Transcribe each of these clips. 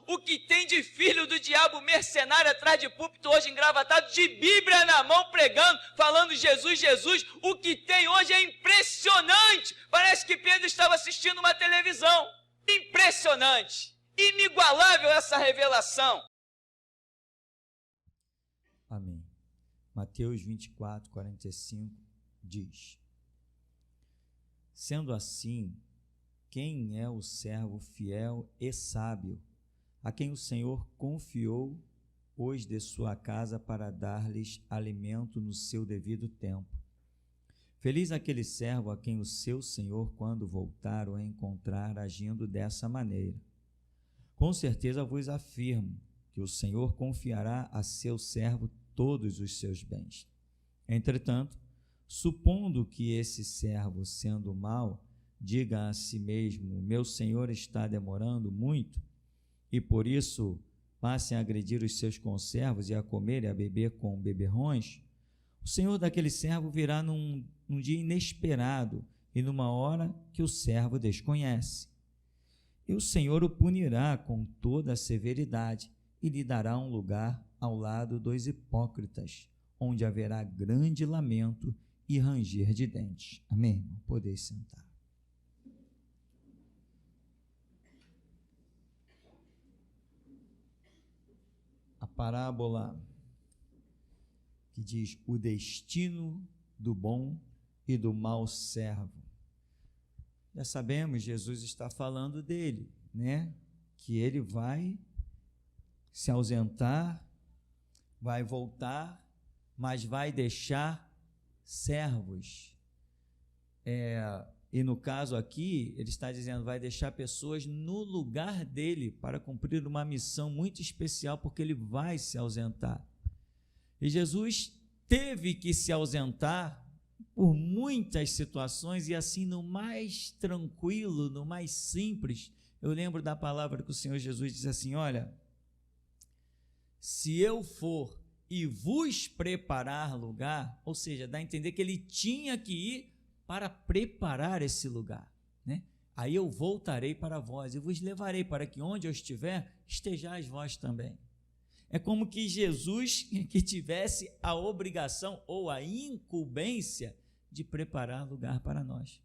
O que tem de filho do diabo mercenário atrás de púlpito hoje engravatado, de Bíblia na mão pregando, falando Jesus, Jesus. O que tem hoje é impressionante. Parece que Pedro estava assistindo uma televisão. Impressionante. Inigualável essa revelação. Amém. Mateus 24, 45 diz: sendo assim, quem é o servo fiel e sábio, a quem o Senhor confiou os de sua casa para dar-lhes alimento no seu devido tempo? Feliz aquele servo a quem o seu Senhor, quando voltar, o encontrar agindo dessa maneira. Com certeza vos afirmo que o Senhor confiará a seu servo todos os seus bens. Entretanto, supondo que esse servo, sendo mau, diga a si mesmo: meu senhor está demorando muito, e por isso passem a agredir os seus conservos e a comer e a beber com beberrões, o senhor daquele servo virá num dia inesperado e numa hora que o servo desconhece. E o Senhor o punirá com toda a severidade e lhe dará um lugar ao lado dos hipócritas, onde haverá grande lamento e ranger de dentes. Amém? Podeis sentar. A parábola que diz o destino do bom e do mau servo. Já sabemos, Jesus está falando dele, né? Que ele vai se ausentar, vai voltar, mas vai deixar servos. E no caso aqui, ele está dizendo, vai deixar pessoas no lugar dele para cumprir uma missão muito especial, porque ele vai se ausentar. E Jesus teve que se ausentar por muitas situações, e assim no mais tranquilo, no mais simples, eu lembro da palavra que o Senhor Jesus diz assim: olha, se eu for e vos preparar lugar, ou seja, dá a entender que ele tinha que ir para preparar esse lugar, né? Aí eu voltarei para vós e vos levarei para que onde eu estiver, estejais vós também. É como que Jesus que tivesse a obrigação ou a incumbência de preparar lugar para nós.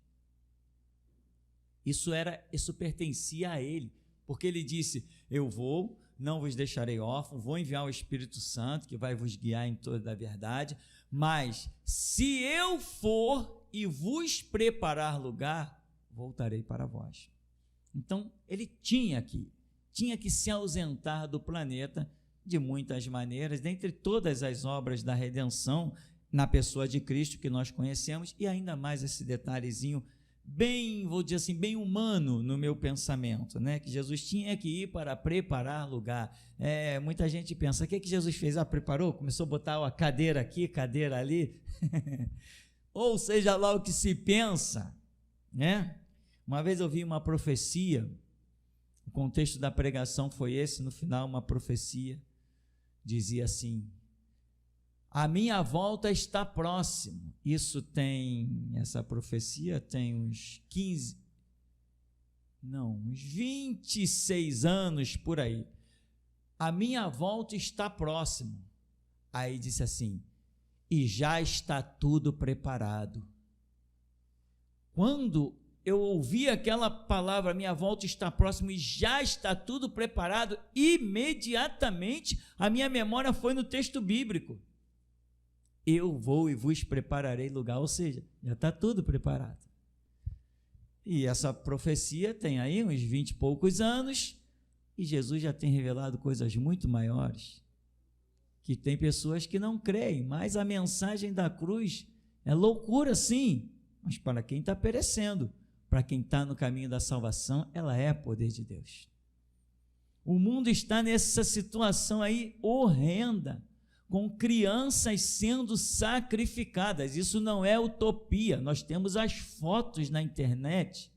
Isso pertencia a ele, porque ele disse: eu vou, não vos deixarei órfãos, vou enviar o Espírito Santo que vai vos guiar em toda a verdade, mas se eu for e vos preparar lugar, voltarei para vós. Então ele tinha que se ausentar do planeta de muitas maneiras, dentre todas as obras da redenção na pessoa de Cristo que nós conhecemos, e ainda mais esse detalhezinho bem, vou dizer assim, bem humano no meu pensamento, né? Que Jesus tinha que ir para preparar lugar. Muita gente pensa, o que Jesus fez? Preparou? Começou a botar a cadeira aqui, cadeira ali, ou seja lá o que se pensa, né? Uma vez eu vi uma profecia, o contexto da pregação foi esse, no final uma profecia, dizia assim: a minha volta está próximo. Essa profecia tem uns 26 anos por aí. A minha volta está próximo. Aí disse assim: e já está tudo preparado. Quando eu ouvi aquela palavra, minha volta está próxima e já está tudo preparado, imediatamente a minha memória foi no texto bíblico. Eu vou e vos prepararei lugar, ou seja, já está tudo preparado. E essa profecia tem aí uns 20 e poucos anos, e Jesus já tem revelado coisas muito maiores, que tem pessoas que não creem, mas a mensagem da cruz é loucura sim, mas para quem está perecendo, para quem está no caminho da salvação, ela é poder de Deus. O mundo está nessa situação aí horrenda, com crianças sendo sacrificadas. Isso não é utopia. Nós temos as fotos na internet,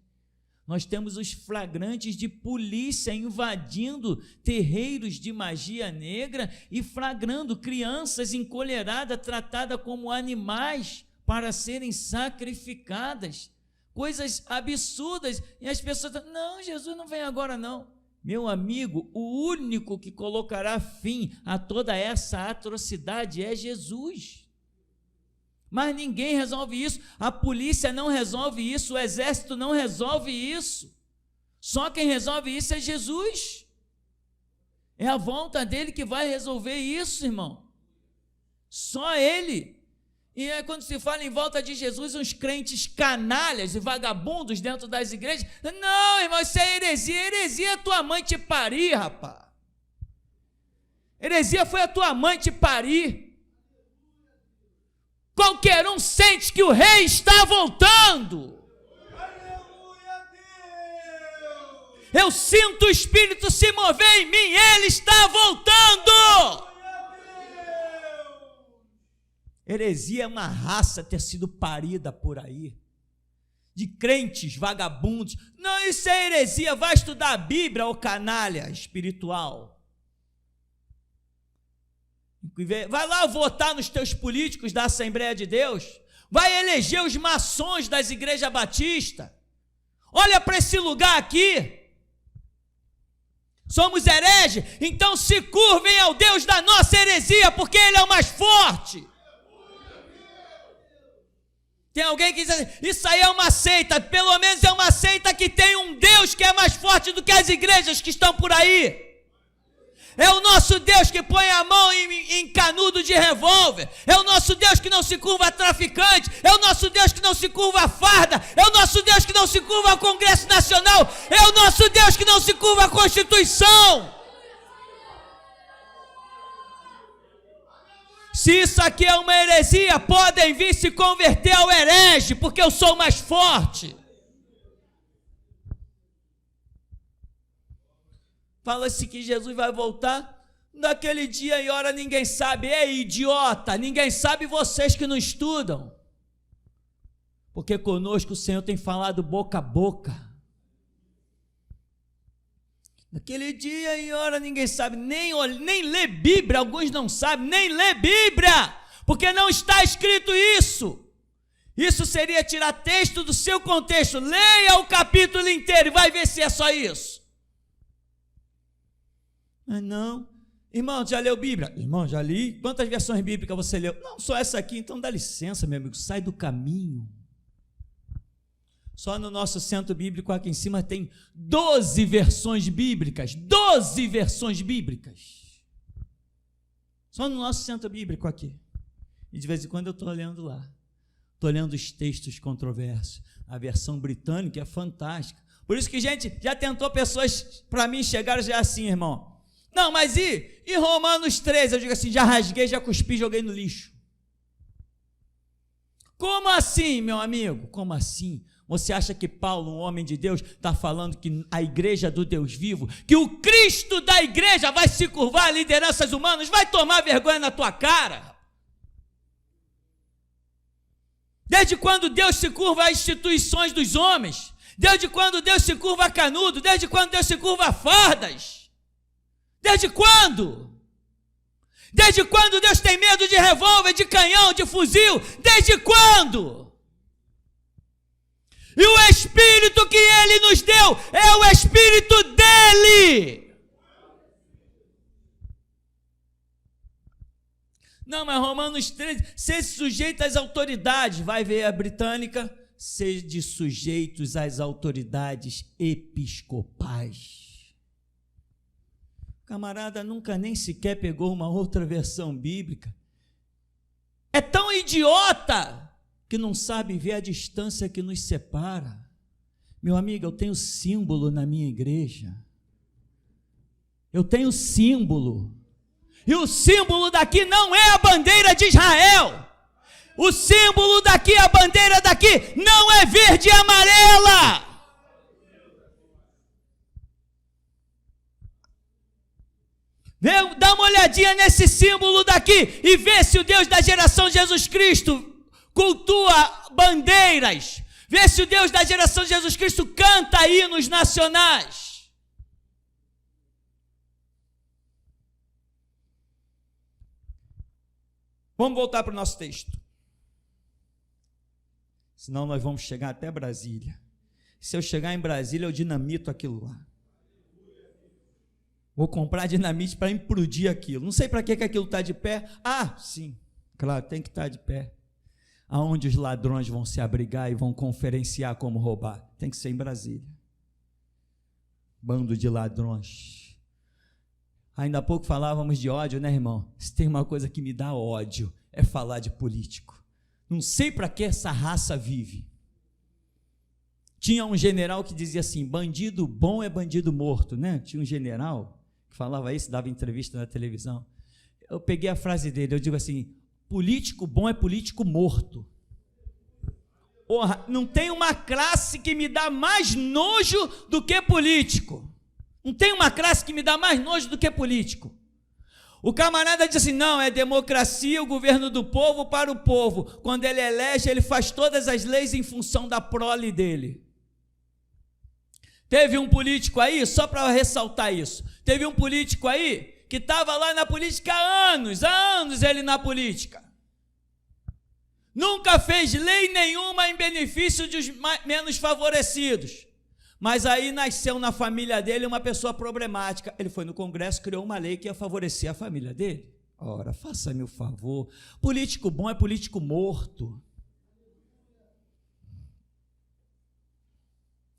nós temos os flagrantes de polícia invadindo terreiros de magia negra e flagrando crianças encolheradas, tratadas como animais para serem sacrificadas. Coisas absurdas. E as pessoas dizem: não, Jesus não vem agora não. Meu amigo, o único que colocará fim a toda essa atrocidade é Jesus. Mas ninguém resolve isso, a polícia não resolve isso, o exército não resolve isso. Só quem resolve isso é Jesus. É a volta dele que vai resolver isso, irmão. Só ele. E aí, quando se fala em volta de Jesus, uns crentes canalhas e vagabundos dentro das igrejas, não, irmão, isso é heresia. Heresia é tua mãe te parir, rapaz. Heresia foi a tua mãe te parir. Qualquer um sente que o rei está voltando. Eu sinto o Espírito se mover em mim, ele está voltando. Heresia é uma raça ter sido parida por aí, de crentes vagabundos. Não, isso é heresia, vai estudar a Bíblia, ô canalha espiritual. Vai lá votar nos teus políticos da Assembleia de Deus, vai eleger os maçons das igrejas batistas. Olha para esse lugar aqui. Somos hereges, então se curvem ao Deus da nossa heresia, porque ele é o mais forte. Tem alguém que diz assim, isso aí é uma seita, pelo menos é uma seita que tem um Deus que é mais forte do que as igrejas que estão por aí. É o nosso Deus que põe a mão em canudo de revólver, é o nosso Deus que não se curva a traficante, é o nosso Deus que não se curva a farda, é o nosso Deus que não se curva ao Congresso Nacional, é o nosso Deus que não se curva à Constituição. Se isso aqui é uma heresia, podem vir se converter ao herege, porque eu sou mais forte. Fala-se que Jesus vai voltar, naquele dia e hora ninguém sabe. Ei, idiota, ninguém sabe, vocês que não estudam. Porque conosco o Senhor tem falado boca a boca. Naquele dia e hora ninguém sabe, nem ler Bíblia, alguns não sabem, nem ler Bíblia, porque não está escrito isso. Isso seria tirar texto do seu contexto. Leia o capítulo inteiro e vai ver se é só isso. Mas não, irmão, já leu Bíblia? Irmão, já li. Quantas versões bíblicas você leu? Não, só essa aqui. Então dá licença, meu amigo, sai do caminho. Só no nosso centro bíblico aqui em cima tem 12 versões bíblicas. 12 versões bíblicas. Só no nosso centro bíblico aqui. E de vez em quando eu estou lendo lá. Estou lendo os textos controversos. A versão britânica é fantástica. Por isso que, gente, já tentou pessoas para mim chegaram já assim, irmão. Não, mas e Romanos 13? Eu digo assim, já rasguei, já cuspi, joguei no lixo. Como assim, meu amigo? Como assim? Você acha que Paulo, um homem de Deus, está falando que a igreja do Deus vivo, que o Cristo da igreja vai se curvar a lideranças humanas? Vai tomar vergonha na tua cara? Desde quando Deus se curva a instituições dos homens? Desde quando Deus se curva a canudo? Desde quando Deus se curva a fardas? Desde quando? Desde quando Deus tem medo de revólver, de canhão, de fuzil? Desde quando? E o Espírito que Ele nos deu é o Espírito dEle. Não, mas Romanos 13, ser sujeito às autoridades, vai ver a britânica, sede sujeitos às autoridades episcopais. Camarada nunca nem sequer pegou uma outra versão bíblica. É tão idiota que não sabe ver a distância que nos separa. Meu amigo, eu tenho símbolo na minha igreja. Eu tenho símbolo. E o símbolo daqui não é a bandeira de Israel. O símbolo daqui, a bandeira daqui, não é verde e amarela. Dá uma olhadinha nesse símbolo daqui e vê se o Deus da geração Jesus Cristo cultua bandeiras. Vê se o Deus da geração de Jesus Cristo canta hinos nacionais. Vamos voltar para o nosso texto. Senão nós vamos chegar até Brasília. Se eu chegar em Brasília, eu dinamito aquilo lá. Vou comprar dinamite para implodir aquilo. Não sei para que aquilo está de pé. Ah, sim, claro, tem que estar de pé. Aonde os ladrões vão se abrigar e vão conferenciar como roubar? Tem que ser em Brasília. Bando de ladrões. Ainda há pouco falávamos de ódio, né, irmão? Se tem uma coisa que me dá ódio, é falar de político. Não sei para que essa raça vive. Tinha um general que dizia assim, bandido bom é bandido morto, né? Tinha um general que falava isso, dava entrevista na televisão. Eu peguei a frase dele, eu digo assim, político bom é político morto. Porra, não tem uma classe que me dá mais nojo do que político. Não tem uma classe que me dá mais nojo do que político. O camarada diz assim, não, é democracia, o governo do povo para o povo. Quando ele elege, ele faz todas as leis em função da prole dele. Teve um político aí, só para ressaltar isso, teve um político aí que estava lá na política há anos ele na política. Nunca fez lei nenhuma em benefício dos menos favorecidos. Mas aí nasceu na família dele uma pessoa problemática. Ele foi no Congresso, criou uma lei que ia favorecer a família dele. Ora, faça-me o favor. Político bom é político morto.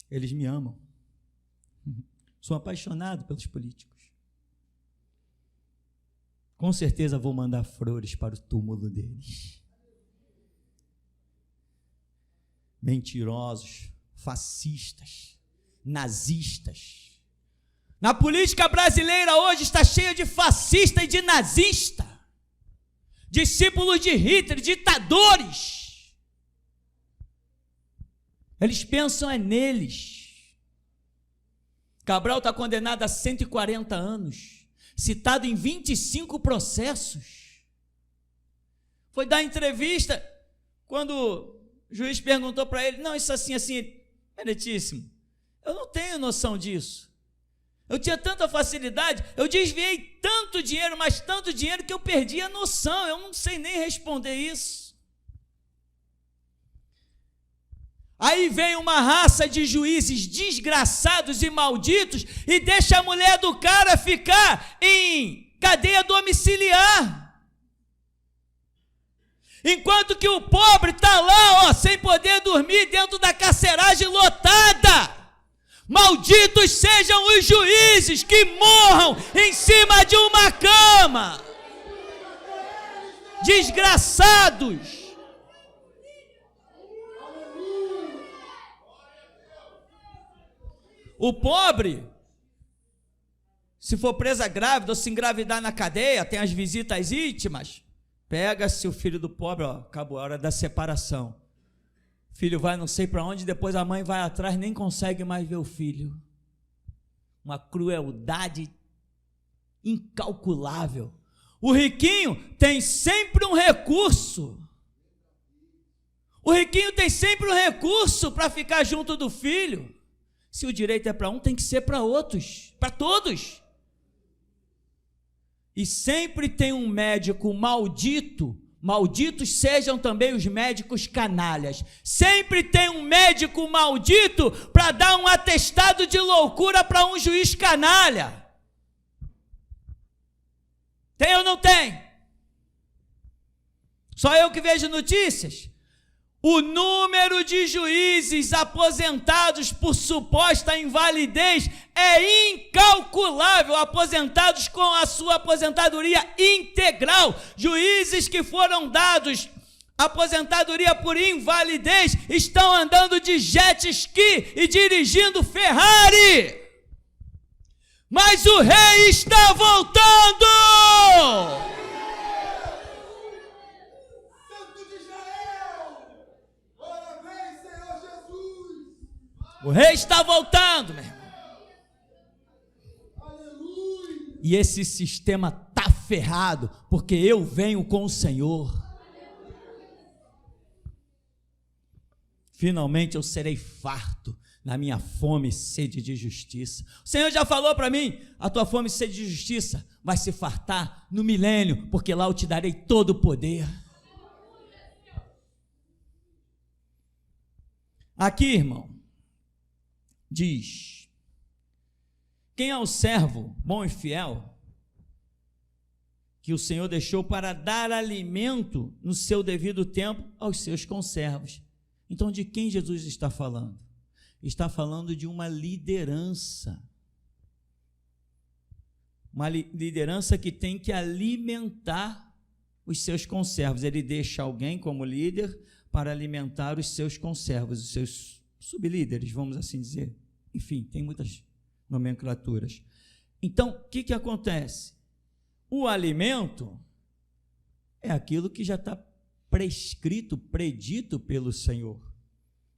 Eles me amam. Sou apaixonado pelos políticos. Com certeza vou mandar flores para o túmulo deles. Mentirosos, fascistas, nazistas. Na política brasileira hoje está cheia de fascista e de nazista, discípulos de Hitler, ditadores. Eles pensam é neles. Cabral está condenado a 140 anos, citado em 25 processos. Foi dar entrevista, quando o juiz perguntou para ele, não, isso assim, meritíssimo, eu não tenho noção disso. Eu tinha tanta facilidade, eu desviei tanto dinheiro, mas tanto dinheiro que eu perdi a noção, eu não sei nem responder isso. Aí vem uma raça de juízes desgraçados e malditos e deixa a mulher do cara ficar em cadeia domiciliar. Enquanto que o pobre está lá, sem poder dormir dentro da carceragem lotada. Malditos sejam os juízes que morram em cima de uma cama. Desgraçados. O pobre, se for presa grávida ou se engravidar na cadeia, tem as visitas íntimas, pega-se o filho do pobre, acabou a hora da separação. O filho vai não sei para onde, depois a mãe vai atrás, nem consegue mais ver o filho. Uma crueldade incalculável. O riquinho tem sempre um recurso. O riquinho tem sempre um recurso para ficar junto do filho. Se o direito é para um, tem que ser para outros, para todos. E sempre tem um médico maldito, malditos sejam também os médicos canalhas. Sempre tem um médico maldito para dar um atestado de loucura para um juiz canalha. Tem ou não tem? Só eu que vejo notícias? O número de juízes aposentados por suposta invalidez é incalculável, aposentados com a sua aposentadoria integral. Juízes que foram dados aposentadoria por invalidez estão andando de jet ski e dirigindo Ferrari. Mas o rei está voltando! O rei está voltando, meu irmão. Aleluia. E esse sistema está ferrado, porque eu venho com o Senhor. Finalmente eu serei farto na minha fome e sede de justiça. O Senhor já falou para mim, a tua fome e sede de justiça vai se fartar no milênio, porque lá eu te darei todo o poder. Aqui, irmão, diz Quem é o servo bom e fiel que o Senhor deixou para dar alimento no seu devido tempo aos seus conservos? Então, de quem Jesus está falando? Está falando de uma liderança. Uma liderança que tem que alimentar os seus conservos. Ele deixa alguém como líder para alimentar os seus conservos, os seus sublíderes, vamos assim dizer. Enfim, tem muitas nomenclaturas. Então, o que acontece? O alimento é aquilo que já está prescrito, predito pelo Senhor,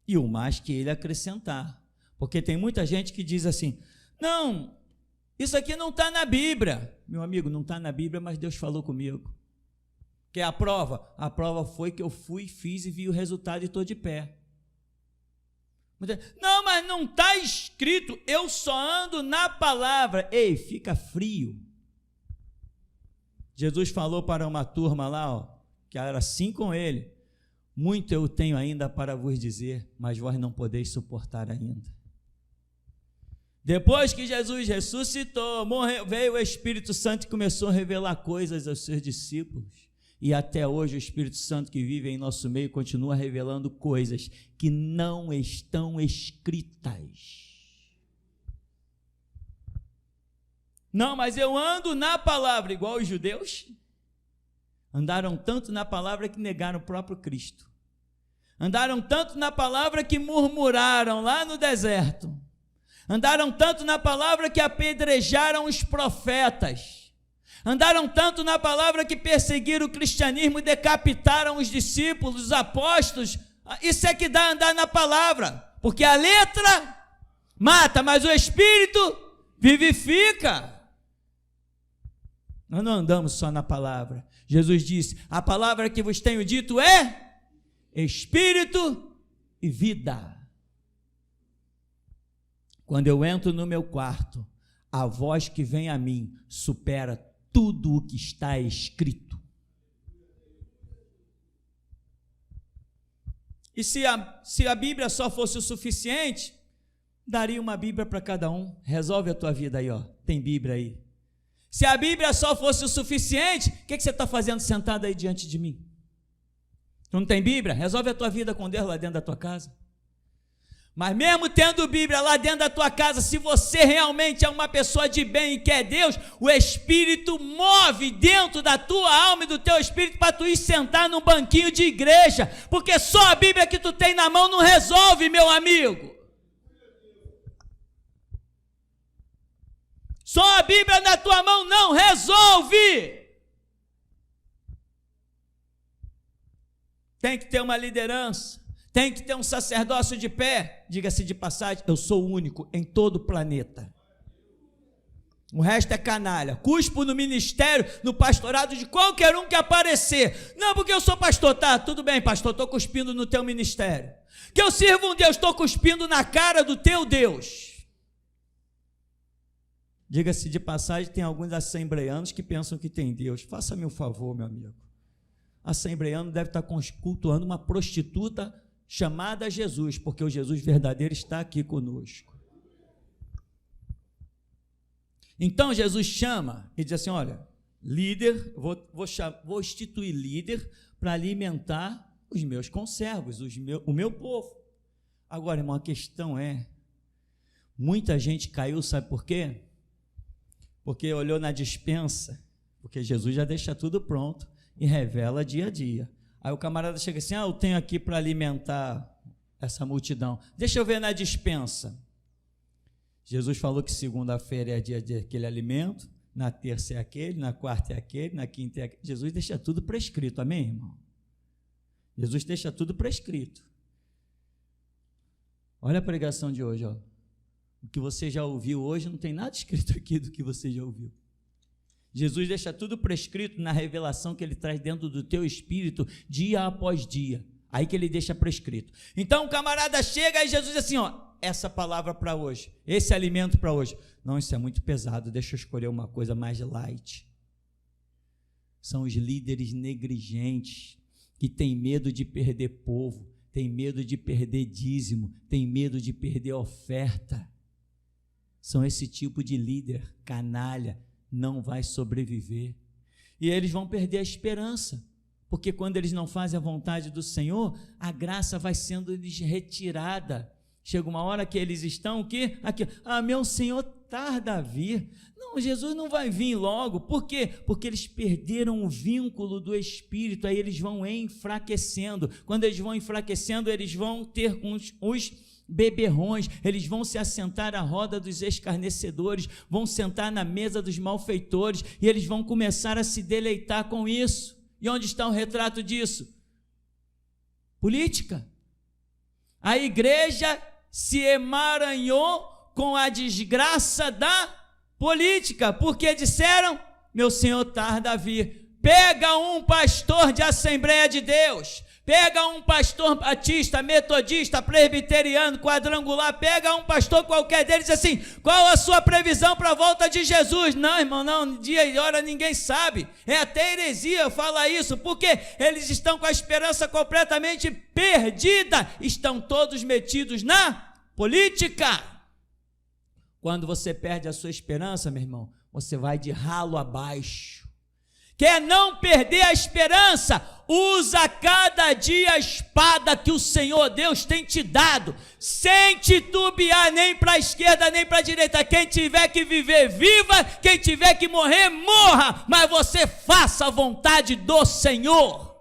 e o mais que ele acrescentar, porque tem muita gente que diz assim, não, isso aqui não está na Bíblia. Meu amigo, não está na Bíblia, mas Deus falou comigo. Que é a prova? A prova foi que eu fui, fiz e vi o resultado e estou de pé. Não, mas não está escrito, eu só ando na palavra. Ei, fica frio. Jesus falou para uma turma lá, ó, que era assim com ele, muito eu tenho ainda para vos dizer, mas vós não podeis suportar ainda. Depois que Jesus ressuscitou, morreu, veio o Espírito Santo e começou a revelar coisas aos seus discípulos. E até hoje o Espírito Santo que vive em nosso meio continua revelando coisas que não estão escritas. Não, mas eu ando na palavra, igual os judeus. Andaram tanto na palavra que negaram o próprio Cristo. Andaram tanto na palavra que murmuraram lá no deserto. Andaram tanto na palavra que apedrejaram os profetas. Andaram tanto na palavra que perseguiram o cristianismo e decapitaram os discípulos, os apóstolos. Isso é que dá andar na palavra, porque a letra mata, mas o Espírito vivifica. Nós não andamos só na palavra. Jesus disse, a palavra que vos tenho dito é Espírito e vida. Quando eu entro no meu quarto, a voz que vem a mim supera tudo o que está escrito. E se a Bíblia só fosse o suficiente, daria uma Bíblia para cada um. Resolve a tua vida aí, ó. Tem Bíblia aí. Se a Bíblia só fosse o suficiente, o que você está fazendo sentado aí diante de mim? Tu não tem Bíblia? Resolve a tua vida com Deus lá dentro da tua casa. Mas mesmo tendo Bíblia lá dentro da tua casa, se você realmente é uma pessoa de bem e quer Deus, o Espírito move dentro da tua alma e do teu espírito para tu ir sentar num banquinho de igreja, porque só a Bíblia que tu tem na mão não resolve, meu amigo. Só a Bíblia na tua mão não resolve. Tem que ter uma liderança. Tem que ter um sacerdócio de pé. Diga-se de passagem, eu sou o único em todo o planeta. O resto é canalha. Cuspo no ministério, no pastorado de qualquer um que aparecer. Não, porque eu sou pastor. Tá, tudo bem, pastor, estou cuspindo no teu ministério. Que eu sirvo um Deus, estou cuspindo na cara do teu Deus. Diga-se de passagem, tem alguns assembleanos que pensam que tem Deus. Faça-me um favor, meu amigo. Assembleano deve estar cultuando uma prostituta chamada Jesus, porque o Jesus verdadeiro está aqui conosco. Então Jesus chama e diz assim, olha, líder, vou instituir líder para alimentar os meus conservos, o meu povo. Agora, irmão, a questão é, muita gente caiu, sabe por quê? Porque olhou na despensa, porque Jesus já deixa tudo pronto e revela dia a dia. Aí o camarada chega assim, eu tenho aqui para alimentar essa multidão, deixa eu ver na despensa. Jesus falou que segunda-feira é dia daquele alimento, na terça é aquele, na quarta é aquele, na quinta é aquele. Jesus deixa tudo prescrito, amém, irmão? Jesus deixa tudo prescrito. Olha a pregação de hoje, ó. O que você já ouviu hoje não tem nada escrito aqui do que você já ouviu. Jesus deixa tudo prescrito na revelação que ele traz dentro do teu espírito, dia após dia. Aí que ele deixa prescrito. Então o camarada chega e Jesus diz assim, ó, essa palavra para hoje, esse alimento para hoje. Não, isso é muito pesado, deixa eu escolher uma coisa mais light. São os líderes negligentes, que têm medo de perder povo, têm medo de perder dízimo, têm medo de perder oferta. são esse tipo de líder canalha, não vai sobreviver. E eles vão perder a esperança, porque quando eles não fazem a vontade do Senhor, a graça vai sendo lhes retirada. Chega uma hora que eles estão aqui, meu Senhor tarda a vir. Não, Jesus não vai vir logo. Por quê? Porque eles perderam o vínculo do Espírito, aí eles vão enfraquecendo. Quando eles vão enfraquecendo, eles vão ter os beberrões, eles vão se assentar à roda dos escarnecedores, vão sentar na mesa dos malfeitores, e eles vão começar a se deleitar com isso. E onde está o retrato disso? Política. A igreja se emaranhou com a desgraça da política, porque disseram, meu Senhor tarda a vir. Pega um pastor de Assembleia de Deus, pega um pastor batista, metodista, presbiteriano, quadrangular, pega um pastor qualquer deles e diz assim, qual a sua previsão para a volta de Jesus? Não, irmão, não, dia e hora ninguém sabe, é até heresia falar isso, porque eles estão com a esperança completamente perdida, estão todos metidos na política. Quando você perde a sua esperança, meu irmão, você vai de ralo abaixo. Quer não perder a esperança? Usa cada dia a espada que o Senhor Deus tem te dado, sem titubear nem para a esquerda nem para a direita. Quem tiver que viver, viva, quem tiver que morrer, morra, mas você faça a vontade do Senhor.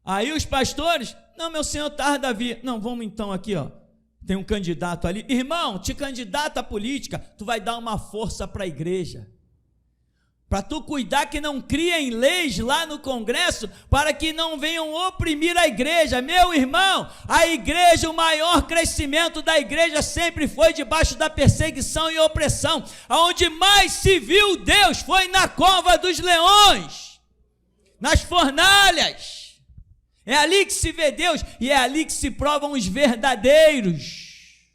Aí os pastores, não, meu Senhor tarda a vir. Não, vamos então aqui, ó. Tem um candidato ali, irmão, te candidata à política, tu vai dar uma força para a igreja, para tu cuidar que não criem leis lá no Congresso, para que não venham oprimir a igreja. Meu irmão, a igreja, o maior crescimento da igreja sempre foi debaixo da perseguição e opressão. Aonde mais se viu Deus foi na cova dos leões, nas fornalhas. É ali que se vê Deus e é ali que se provam os verdadeiros.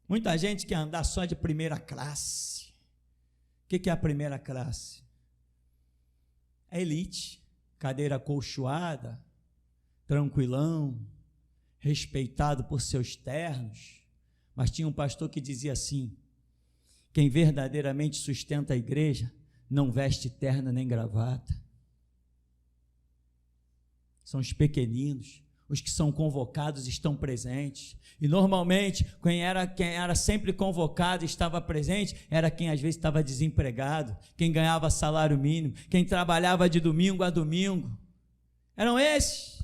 Muita gente quer andar só de primeira classe. O que é a primeira classe? É elite, cadeira acolchoada, tranquilão, respeitado por seus ternos. Mas tinha um pastor que dizia assim, quem verdadeiramente sustenta a igreja não veste terno nem gravata. São os pequeninos, os que são convocados estão presentes, e normalmente quem era sempre convocado e estava presente, era quem às vezes estava desempregado, quem ganhava salário mínimo, quem trabalhava de domingo a domingo, eram esses.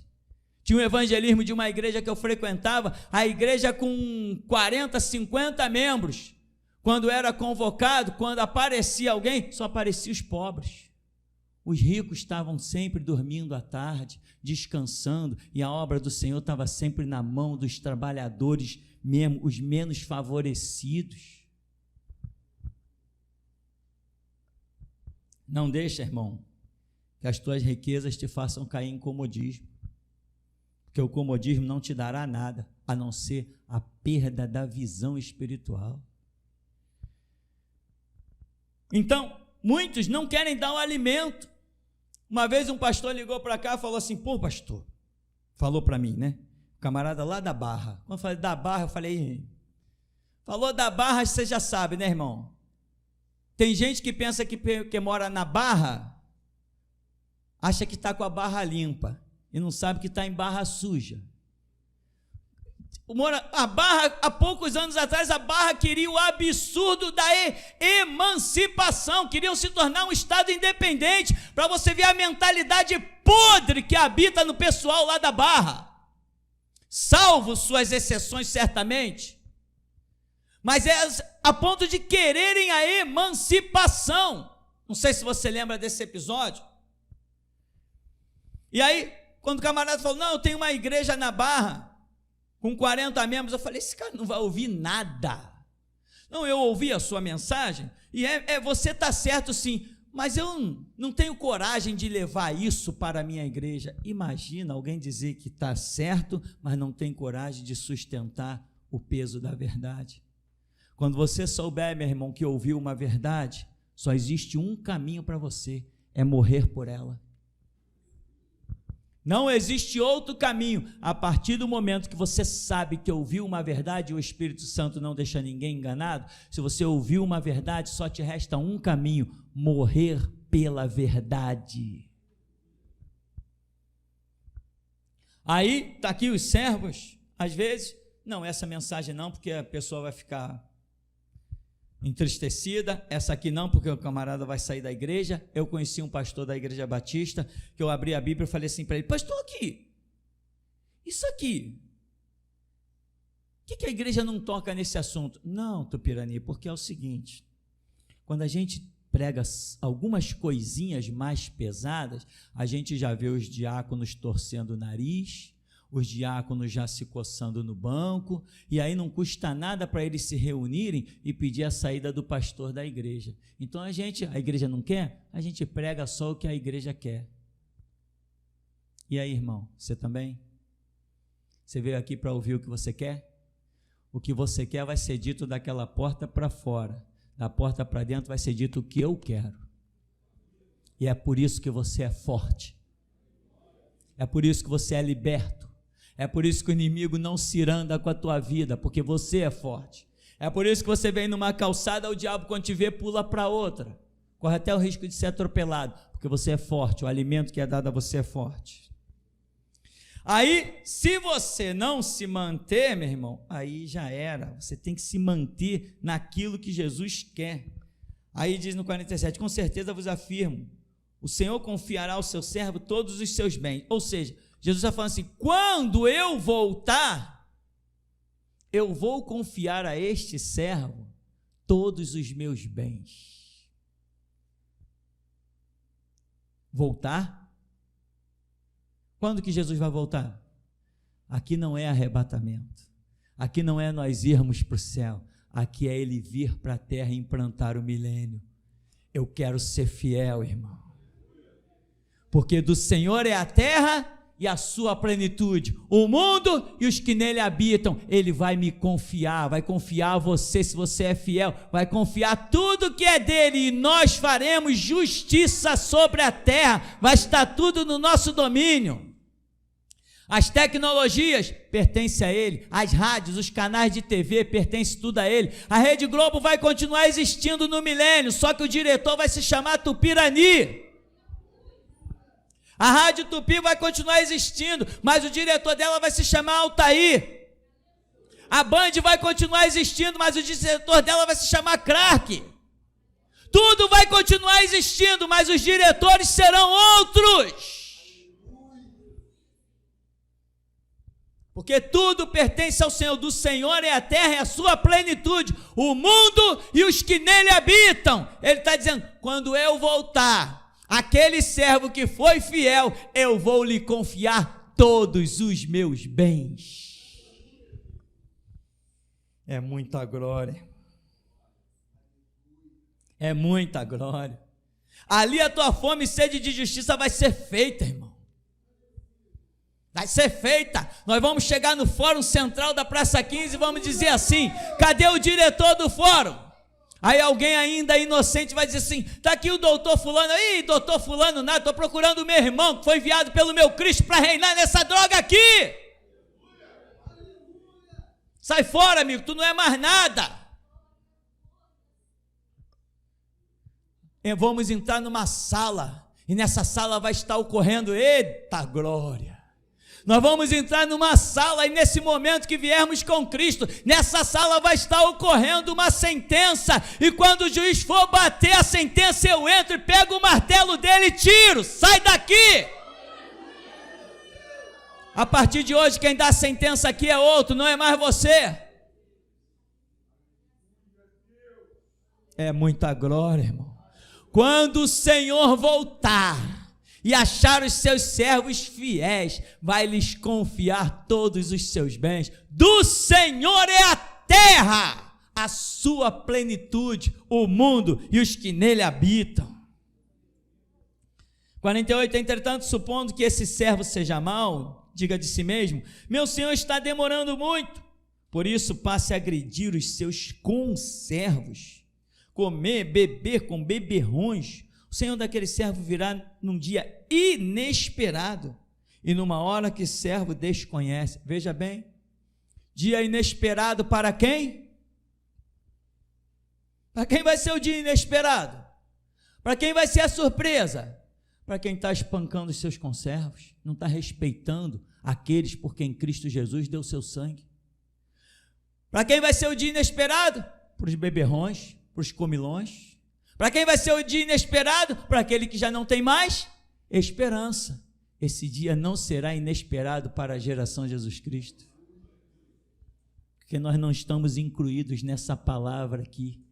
Tinha um evangelismo de uma igreja que eu frequentava, a igreja com 40, 50 membros, quando era convocado, quando aparecia alguém, só apareciam os pobres. Os ricos estavam sempre dormindo à tarde, descansando, e a obra do Senhor estava sempre na mão dos trabalhadores mesmo, os menos favorecidos. Não deixa, irmão, que as tuas riquezas te façam cair em comodismo, porque o comodismo não te dará nada, a não ser a perda da visão espiritual. Então, muitos não querem dar o alimento. Uma vez um pastor ligou para cá e falou assim, pô pastor, falou para mim, né, camarada lá da Barra, quando eu falei da Barra, eu falei, falou da Barra, você já sabe, né irmão, tem gente que pensa que mora na Barra, acha que está com a barra limpa, e não sabe que está em barra suja. A Barra, há poucos anos atrás, a Barra queria o absurdo da emancipação, queriam se tornar um estado independente, para você ver a mentalidade podre que habita no pessoal lá da Barra, salvo suas exceções certamente, mas é a ponto de quererem a emancipação. Não sei se você lembra desse episódio. E aí, quando o camarada falou, não, eu tenho uma igreja na Barra, com 40 membros, eu falei, esse cara não vai ouvir nada. Não, eu ouvi a sua mensagem, e você está certo sim, mas eu não tenho coragem de levar isso para a minha igreja. Imagina alguém dizer que está certo, mas não tem coragem de sustentar o peso da verdade. Quando você souber, meu irmão, que ouviu uma verdade, só existe um caminho para você, é morrer por ela. Não existe outro caminho. A partir do momento que você sabe que ouviu uma verdade, o Espírito Santo não deixa ninguém enganado. Se você ouviu uma verdade, só te resta um caminho: morrer pela verdade. Aí, está aqui os servos, às vezes, não, essa mensagem não, porque a pessoa vai ficar entristecida, essa aqui não, porque o camarada vai sair da igreja. Eu conheci um pastor da igreja batista, que eu abri a Bíblia e falei assim para ele: pastor, aqui, isso aqui, por que a igreja não toca nesse assunto? Não, Tupirani, porque é o seguinte, quando a gente prega algumas coisinhas mais pesadas, a gente já vê os diáconos torcendo o nariz, os diáconos já se coçando no banco, e aí não custa nada para eles se reunirem e pedir a saída do pastor da igreja. Então a igreja não quer, a gente prega só o que a igreja quer. E aí, irmão, você também? Você veio aqui para ouvir o que você quer? O que você quer vai ser dito daquela porta para fora, da porta para dentro vai ser dito o que eu quero. E é por isso que você é forte, é por isso que você é liberto. É por isso que o inimigo não ciranda com a tua vida, porque você é forte. É por isso que você vem numa calçada, o diabo quando te vê pula para outra, corre até o risco de ser atropelado, porque você é forte, o alimento que é dado a você é forte. Aí, se você não se manter, meu irmão, aí já era, você tem que se manter naquilo que Jesus quer. Aí diz no 47, com certeza vos afirmo, o Senhor confiará ao seu servo todos os seus bens, ou seja, Jesus está falando assim, quando eu voltar, eu vou confiar a este servo todos os meus bens. Voltar? Quando que Jesus vai voltar? Aqui não é arrebatamento, aqui não é nós irmos para o céu, aqui é Ele vir para a terra e implantar o milênio. Eu quero ser fiel, irmão, porque do Senhor é a terra e a sua plenitude, o mundo e os que nele habitam. Ele vai me confiar, vai confiar a você, se você é fiel, vai confiar tudo que é dele, e nós faremos justiça sobre a terra, vai estar tudo no nosso domínio. As tecnologias pertencem a ele, as rádios, os canais de TV, pertencem tudo a ele. A Rede Globo vai continuar existindo no milênio, só que o diretor vai se chamar Tupirani. A Rádio Tupi vai continuar existindo, mas o diretor dela vai se chamar Altair. A Band vai continuar existindo, mas o diretor dela vai se chamar Craque. Tudo vai continuar existindo, mas os diretores serão outros. Porque tudo pertence ao Senhor, do Senhor é a terra e a sua plenitude, o mundo e os que nele habitam. Ele está dizendo, quando eu voltar, aquele servo que foi fiel, eu vou lhe confiar todos os meus bens. É muita glória. É muita glória. Ali a tua fome e sede de justiça vai ser feita, irmão. Vai ser feita. Nós vamos chegar no fórum central da Praça 15 e vamos dizer assim, cadê o diretor do fórum? Aí alguém ainda inocente vai dizer assim, está aqui o doutor fulano. Ih, doutor fulano nada, estou procurando o meu irmão que foi enviado pelo meu Cristo para reinar nessa droga aqui. Sai fora, amigo, tu não é mais nada. Vamos entrar numa sala, e nessa sala vai estar ocorrendo, eita glória. Nós vamos entrar numa sala, e nesse momento que viermos com Cristo, nessa sala vai estar ocorrendo uma sentença, e quando o juiz for bater a sentença, eu entro e pego o martelo dele e tiro, sai daqui. A partir de hoje, quem dá a sentença aqui é outro, não é mais você. É muita glória, irmão. Quando o Senhor voltar e achar os seus servos fiéis, vai lhes confiar todos os seus bens. Do Senhor é a terra, a sua plenitude, o mundo e os que nele habitam. 48, entretanto, supondo que esse servo seja mau, diga de si mesmo, meu senhor está demorando muito, por isso passe a agredir os seus conservos, comer, beber com beberrões. O senhor daquele servo virá num dia inesperado e numa hora que servo desconhece. Veja bem, dia inesperado para quem? Para quem vai ser o dia inesperado? Para quem vai ser a surpresa? Para quem está espancando os seus conservos, não está respeitando aqueles por quem Cristo Jesus deu seu sangue. Para quem vai ser o dia inesperado? Para os beberrões, para os comilões. Para quem vai ser o dia inesperado? Para aquele que já não tem mais esperança. Esse dia não será inesperado para a geração de Jesus Cristo, porque nós não estamos incluídos nessa palavra aqui,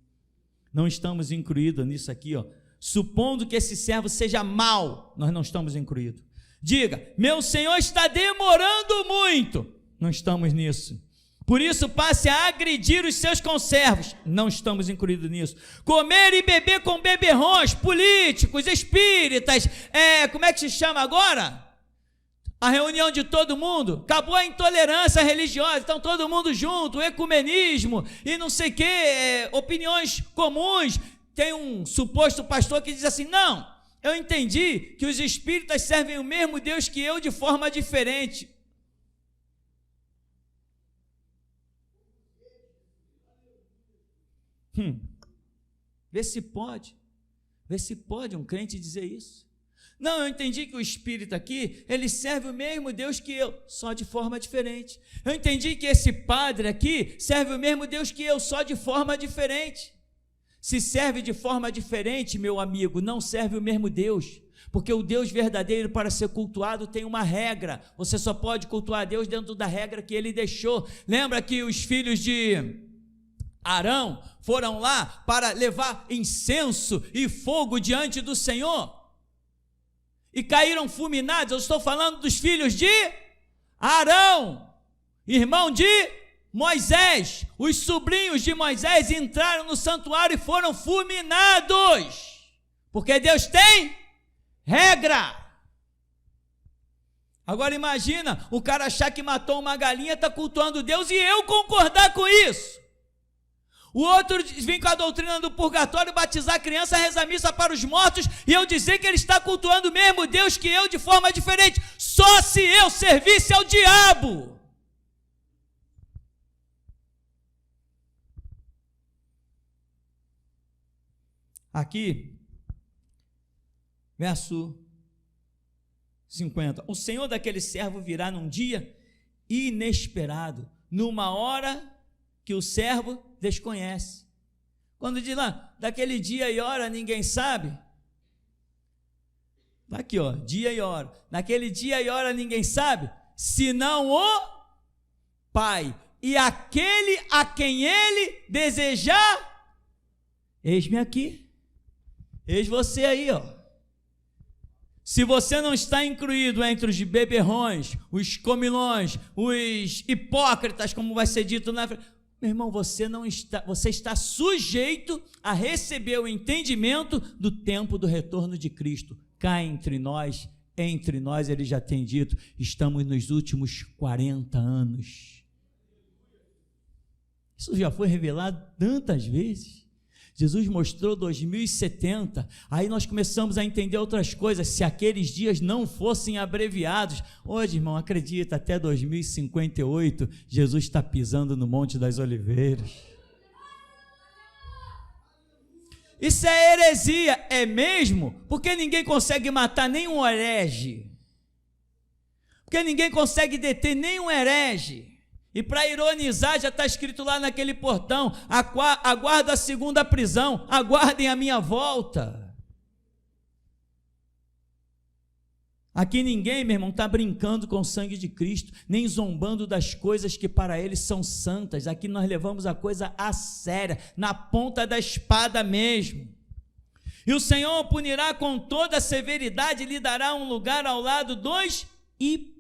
não estamos incluídos nisso aqui, ó. Supondo que esse servo seja mau, nós não estamos incluídos. Diga, meu Senhor está demorando muito, não estamos nisso. Por isso passe a agredir os seus conservos, não estamos incluídos nisso. Comer e beber com beberrões, políticos, espíritas, como é que se chama agora? A reunião de todo mundo, acabou a intolerância religiosa, estão todo mundo junto, o ecumenismo e não sei o que, opiniões comuns. Tem um suposto pastor que diz assim, não, eu entendi que os espíritas servem o mesmo Deus que eu de forma diferente. Vê se pode um crente dizer isso. Não, eu entendi que o espírito aqui, ele serve o mesmo Deus que eu, só de forma diferente. Eu entendi que esse padre aqui serve o mesmo Deus que eu, só de forma diferente. Se serve de forma diferente, meu amigo, não serve o mesmo Deus, porque o Deus verdadeiro, para ser cultuado, tem uma regra. Você só pode cultuar a Deus dentro da regra que ele deixou. Lembra que os filhos de Arão foram lá para levar incenso e fogo diante do Senhor e caíram fulminados? Eu estou falando dos filhos de Arão, irmão de Moisés. Os sobrinhos de Moisés entraram no santuário e foram fulminados, porque Deus tem regra. Agora imagina o cara achar que matou uma galinha, está cultuando Deus, e eu concordar com isso. O outro vem com a doutrina do purgatório, batizar a criança, rezar missa para os mortos, e eu dizer que ele está cultuando o mesmo Deus que eu de forma diferente, só se eu servisse ao diabo. Aqui, verso 50, o Senhor daquele servo virá num dia inesperado, numa hora que o servo desconhece. Quando diz lá, daquele dia e hora ninguém sabe, aqui ó, dia e hora, naquele dia e hora ninguém sabe, senão o Pai, e aquele a quem ele desejar. Eis-me aqui, eis você aí, ó. Se você não está incluído entre os beberrões, os comilões, os hipócritas, como vai ser dito na... Meu irmão, você está sujeito a receber o entendimento do tempo do retorno de Cristo. Cá entre nós, ele já tem dito, estamos nos últimos 40 anos. Isso já foi revelado tantas vezes. Jesus mostrou 2070, aí nós começamos a entender outras coisas, se aqueles dias não fossem abreviados. Hoje, irmão, acredita, até 2058, Jesus está pisando no Monte das Oliveiras. Isso é heresia, é mesmo? Porque ninguém consegue matar nenhum herege, porque ninguém consegue deter nenhum herege. E para ironizar, já está escrito lá naquele portão, aguardo a segunda prisão, aguardem a minha volta. Aqui ninguém, meu irmão, está brincando com o sangue de Cristo, nem zombando das coisas que para eles são santas. Aqui nós levamos a coisa a séria, na ponta da espada mesmo. E o Senhor o punirá com toda a severidade, e lhe dará um lugar ao lado dos hipócritas.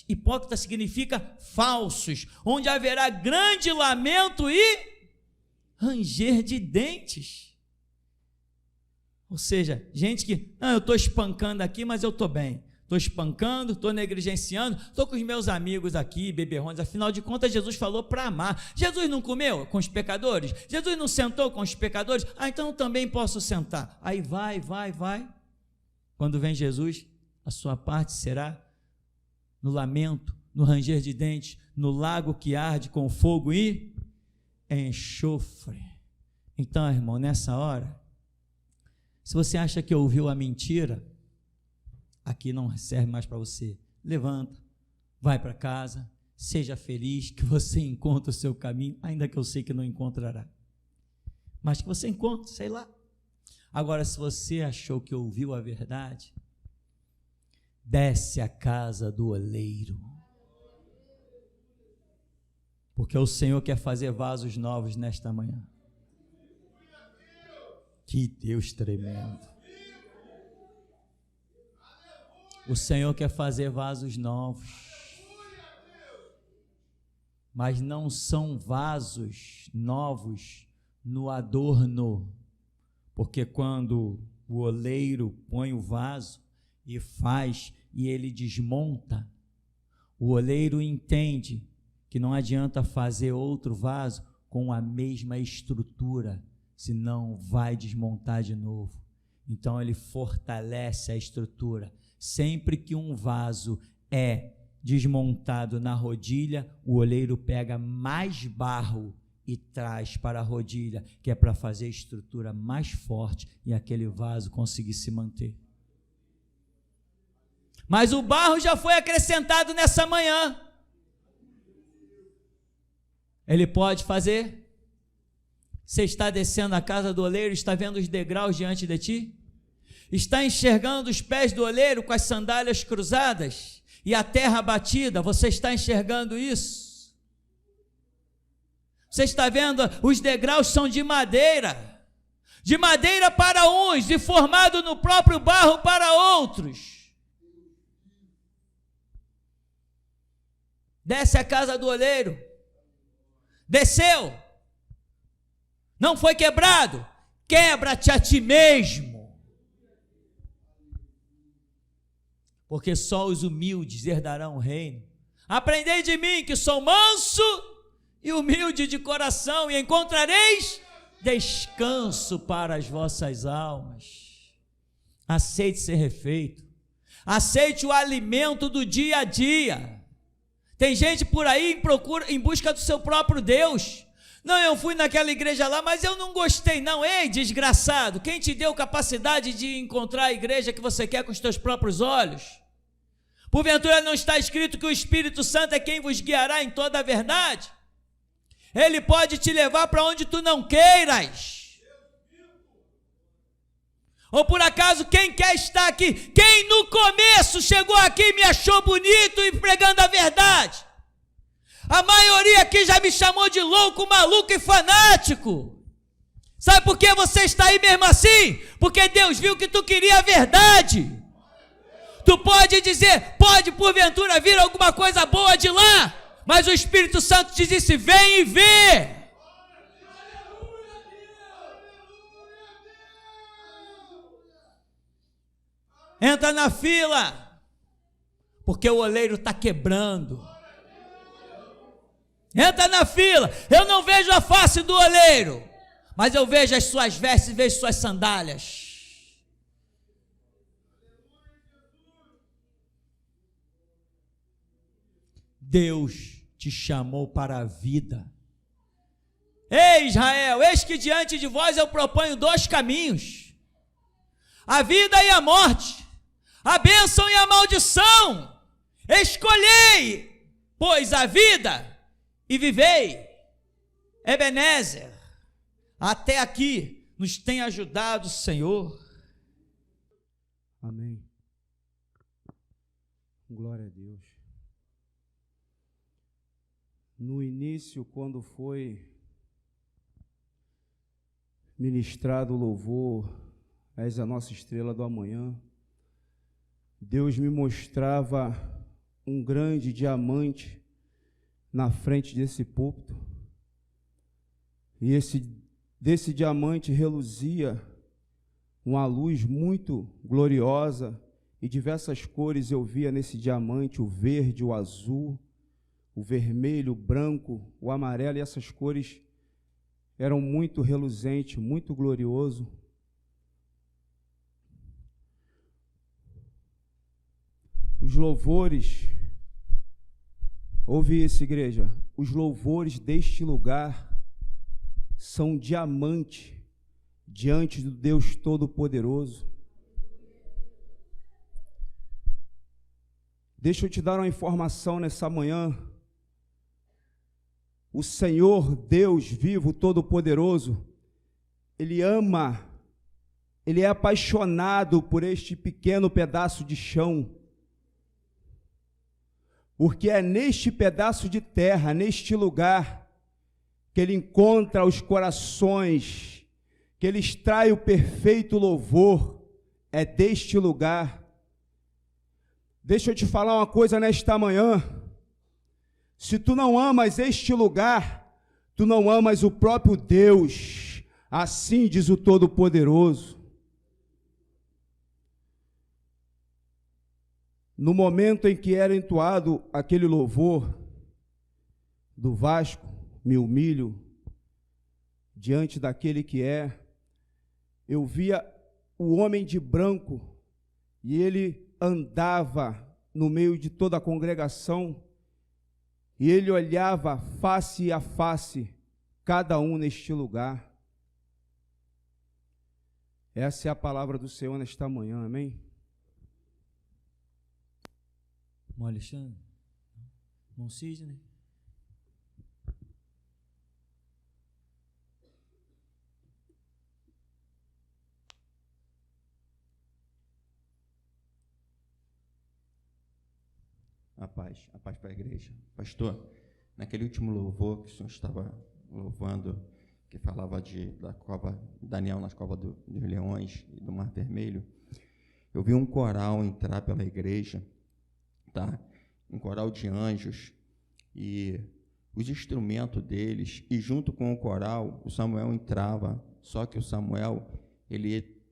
Hipócrita significa falsos, onde haverá grande lamento e ranger de dentes. Ou seja, gente que, eu estou espancando aqui, mas eu estou bem, estou espancando, estou negligenciando, estou com os meus amigos aqui, beberrões, afinal de contas Jesus falou para amar. Jesus não comeu com os pecadores? Jesus não sentou com os pecadores? Então eu também posso sentar. Aí vai, quando vem Jesus, a sua parte será no lamento, no ranger de dentes, no lago que arde com fogo e enxofre. Então, irmão, nessa hora, se você acha que ouviu a mentira, aqui não serve mais para você. Levanta, vai para casa, seja feliz, que você encontre o seu caminho, ainda que eu sei que não encontrará. Mas que você encontre, sei lá. Agora, se você achou que ouviu a verdade, desce à casa do oleiro. Porque o Senhor quer fazer vasos novos nesta manhã. Que Deus tremendo. O Senhor quer fazer vasos novos. Mas não são vasos novos no adorno. Porque quando o oleiro põe o vaso e faz e ele desmonta, o oleiro entende que não adianta fazer outro vaso com a mesma estrutura, senão vai desmontar de novo. Então ele fortalece a estrutura. Sempre que um vaso é desmontado na rodilha, o oleiro pega mais barro e traz para a rodilha, que é para fazer a estrutura mais forte e aquele vaso conseguir se manter. Mas o barro já foi acrescentado nessa manhã. Ele pode fazer? Você está descendo a casa do oleiro, está vendo os degraus diante de ti? Está enxergando os pés do oleiro com as sandálias cruzadas e a terra batida? Você está enxergando isso? Você está vendo? Os degraus são de madeira para uns e formado no próprio barro para outros. Desce a casa do oleiro. Desceu, não foi quebrado, quebra-te a ti mesmo, porque só os humildes herdarão o reino. Aprendei de mim, que sou manso e humilde de coração, e encontrareis descanso para as vossas almas. Aceite ser refeito, aceite o alimento do dia a dia. Tem gente por aí em busca do seu próprio Deus. Não, eu fui naquela igreja lá, mas eu não gostei. Não, ei, desgraçado, quem te deu capacidade de encontrar a igreja que você quer com os teus próprios olhos? Porventura não está escrito que o Espírito Santo é quem vos guiará em toda a verdade? Ele pode te levar para onde tu não queiras. Ou por acaso, quem quer estar aqui? Quem no começo chegou aqui e me achou bonito e pregando a verdade? A maioria aqui já me chamou de louco, maluco e fanático. Sabe por que você está aí mesmo assim? Porque Deus viu que tu queria a verdade. Tu pode dizer, pode porventura vir alguma coisa boa de lá, mas o Espírito Santo te disse, vem e vê. Entra na fila, porque o oleiro está quebrando. Entra na fila. Eu não vejo a face do oleiro, mas eu vejo as suas vestes, vejo suas sandálias. Deus te chamou para a vida. Ei, Israel, eis que diante de vós eu proponho 2 caminhos: a vida e a morte, a bênção e a maldição. Escolhei, pois, a vida e vivei. Ebenezer, até aqui nos tem ajudado o Senhor. Amém. Glória a Deus. No início, quando foi ministrado o louvor, És a nossa estrela do amanhã, Deus me mostrava um grande diamante na frente desse púlpito, e desse diamante reluzia uma luz muito gloriosa, e diversas cores eu via nesse diamante: o verde, o azul, o vermelho, o branco, o amarelo, e essas cores eram muito reluzentes, muito glorioso. Os louvores Ouve isso, igreja. Os louvores deste lugar são diamante diante do Deus Todo-Poderoso. Deixa eu te dar uma informação nessa manhã. O Senhor Deus vivo, Todo-Poderoso, Ele ama, Ele é apaixonado por este pequeno pedaço de chão, porque é neste pedaço de terra, neste lugar, que Ele encontra os corações, que Ele extrai o perfeito louvor, é deste lugar. Deixa eu te falar uma coisa nesta manhã, se tu não amas este lugar, tu não amas o próprio Deus, assim diz o Todo-Poderoso. No momento em que era entoado aquele louvor do Vasco, me humilho diante daquele que é, eu via o homem de branco e ele andava no meio de toda a congregação e ele olhava face a face cada um neste lugar. Essa é a palavra do Senhor nesta manhã, amém? Irmão Alexandre, irmão Sidney. A paz para a igreja. Pastor, naquele último louvor que o senhor estava louvando, que falava da cova, Daniel nas covas dos leões e do Mar Vermelho, eu vi um coral entrar pela igreja, tá? Um coral de anjos, e os instrumentos deles, e junto com o coral, o Samuel entrava, só que o Samuel, ele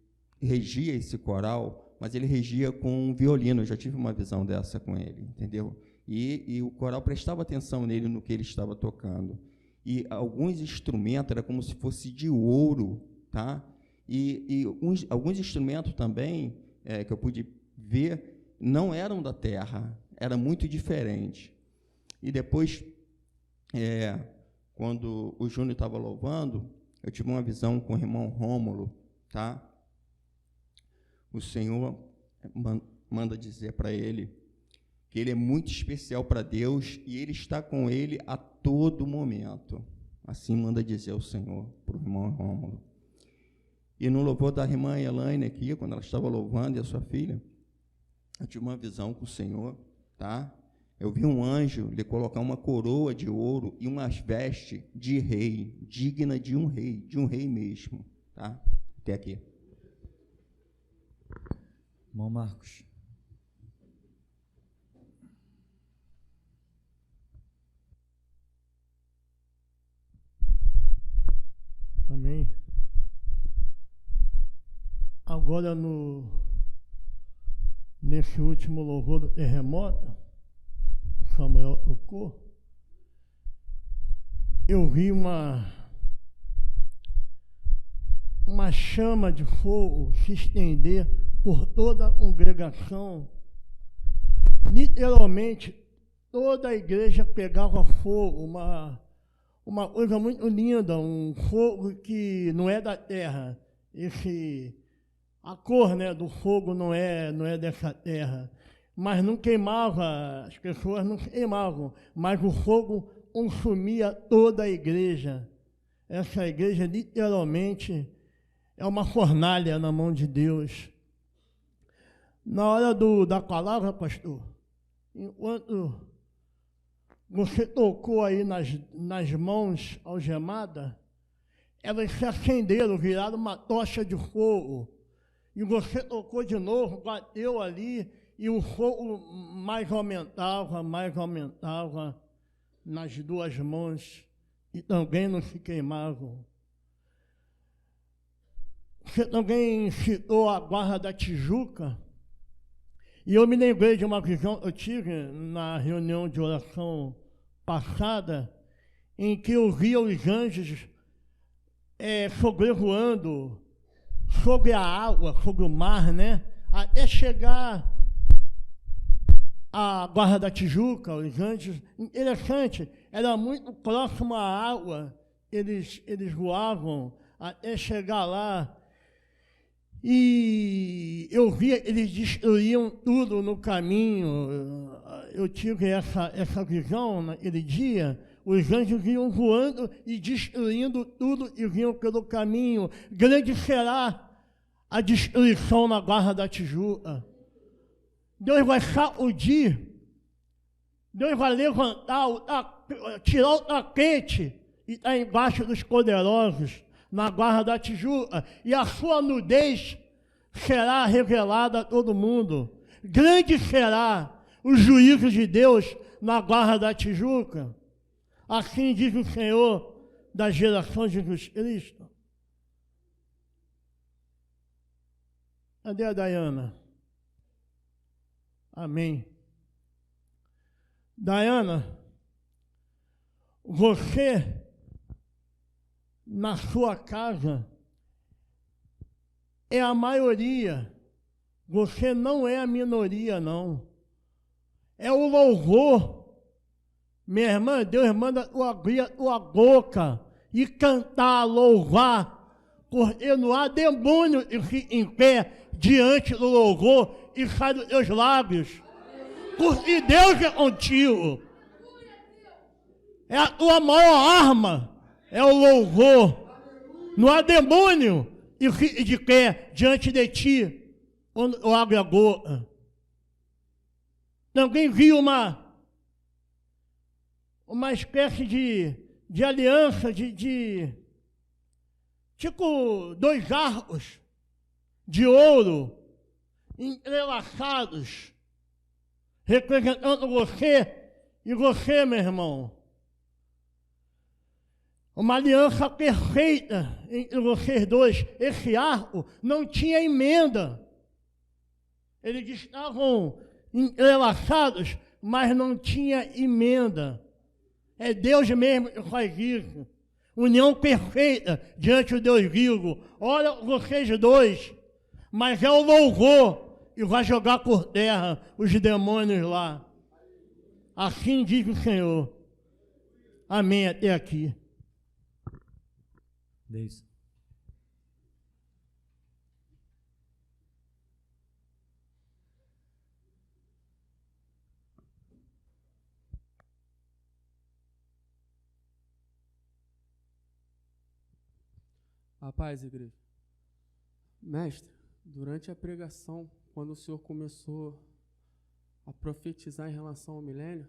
regia esse coral, mas ele regia com um violino. Eu já tive uma visão dessa com ele, entendeu? E o coral prestava atenção nele, no que ele estava tocando. E alguns instrumentos era como se fosse de ouro, tá? E alguns instrumentos também, que eu pude ver, não eram da terra, era muito diferente. E depois, quando o Júnior estava louvando, eu tive uma visão com o irmão Rômulo, tá? O Senhor manda dizer para ele que ele é muito especial para Deus e ele está com ele a todo momento. Assim manda dizer o Senhor para o irmão Rômulo. E no louvor da irmã Elaine aqui, quando ela estava louvando, e a sua filha, eu tive uma visão com o Senhor, tá? Eu vi um anjo lhe colocar uma coroa de ouro e umas vestes de rei, digna de um rei mesmo, tá? Até aqui. Irmão Marcos. Amém. Agora, nesse último louvor do terremoto, Samuel tocou, eu vi uma chama de fogo se estender por toda a congregação. Literalmente, toda a igreja pegava fogo, uma coisa muito linda, um fogo que não é da terra. A cor, né, do fogo não é dessa terra, mas não queimava, as pessoas não queimavam, mas o fogo consumia toda a igreja. Essa igreja, literalmente, é uma fornalha na mão de Deus. Na hora da palavra, pastor, enquanto você tocou aí nas mãos algemadas, elas se acenderam, viraram uma tocha de fogo. E você tocou de novo, bateu ali, e o fogo mais aumentava nas duas mãos, e também não se queimavam. Você também citou a Barra da Tijuca, e eu me lembrei de uma visão que eu tive na reunião de oração passada, em que eu via os anjos sobrevoando sobre a água, sobre o mar, né? Até chegar a Barra da Tijuca, os anjos, interessante, era muito próximo à água, eles voavam até chegar lá, e eu via, eles destruíam tudo no caminho. Eu tive essa visão naquele dia. Os anjos iam voando e destruindo tudo e vinham pelo caminho. Grande será a destruição na Barra da Tijuca. Deus vai sacudir, Deus vai levantar, tirar o tapete e está embaixo dos poderosos na Barra da Tijuca, e a sua nudez será revelada a todo mundo. Grande será o juízo de Deus na Barra da Tijuca. Assim diz o Senhor das gerações de Jesus Cristo. Cadê a Dayana? Amém. Dayana, você, na sua casa, é a maioria. Você não é a minoria, não. É o louvor. Minha irmã, Deus manda tu abrir a tua boca e cantar, louvar, porque não há demônio que fique em pé diante do louvor e sai dos teus lábios. Porque Deus é contigo. É a tua maior arma, é o louvor. Não há demônio que fique de pé diante de ti quando eu abro a boca. Alguém viu uma espécie de aliança, tipo 2 arcos de ouro entrelaçados, representando você e você, meu irmão. Uma aliança perfeita entre vocês dois. Esse arco não tinha emenda. Eles estavam entrelaçados, mas não tinha emenda. É Deus mesmo que faz isso. União perfeita diante do Deus vivo. Olha vocês dois, mas é o louvor e vai jogar por terra os demônios lá. Assim diz o Senhor. Amém até aqui. Deus. A paz, igreja. Mestre, durante a pregação, quando o senhor começou a profetizar em relação ao milênio,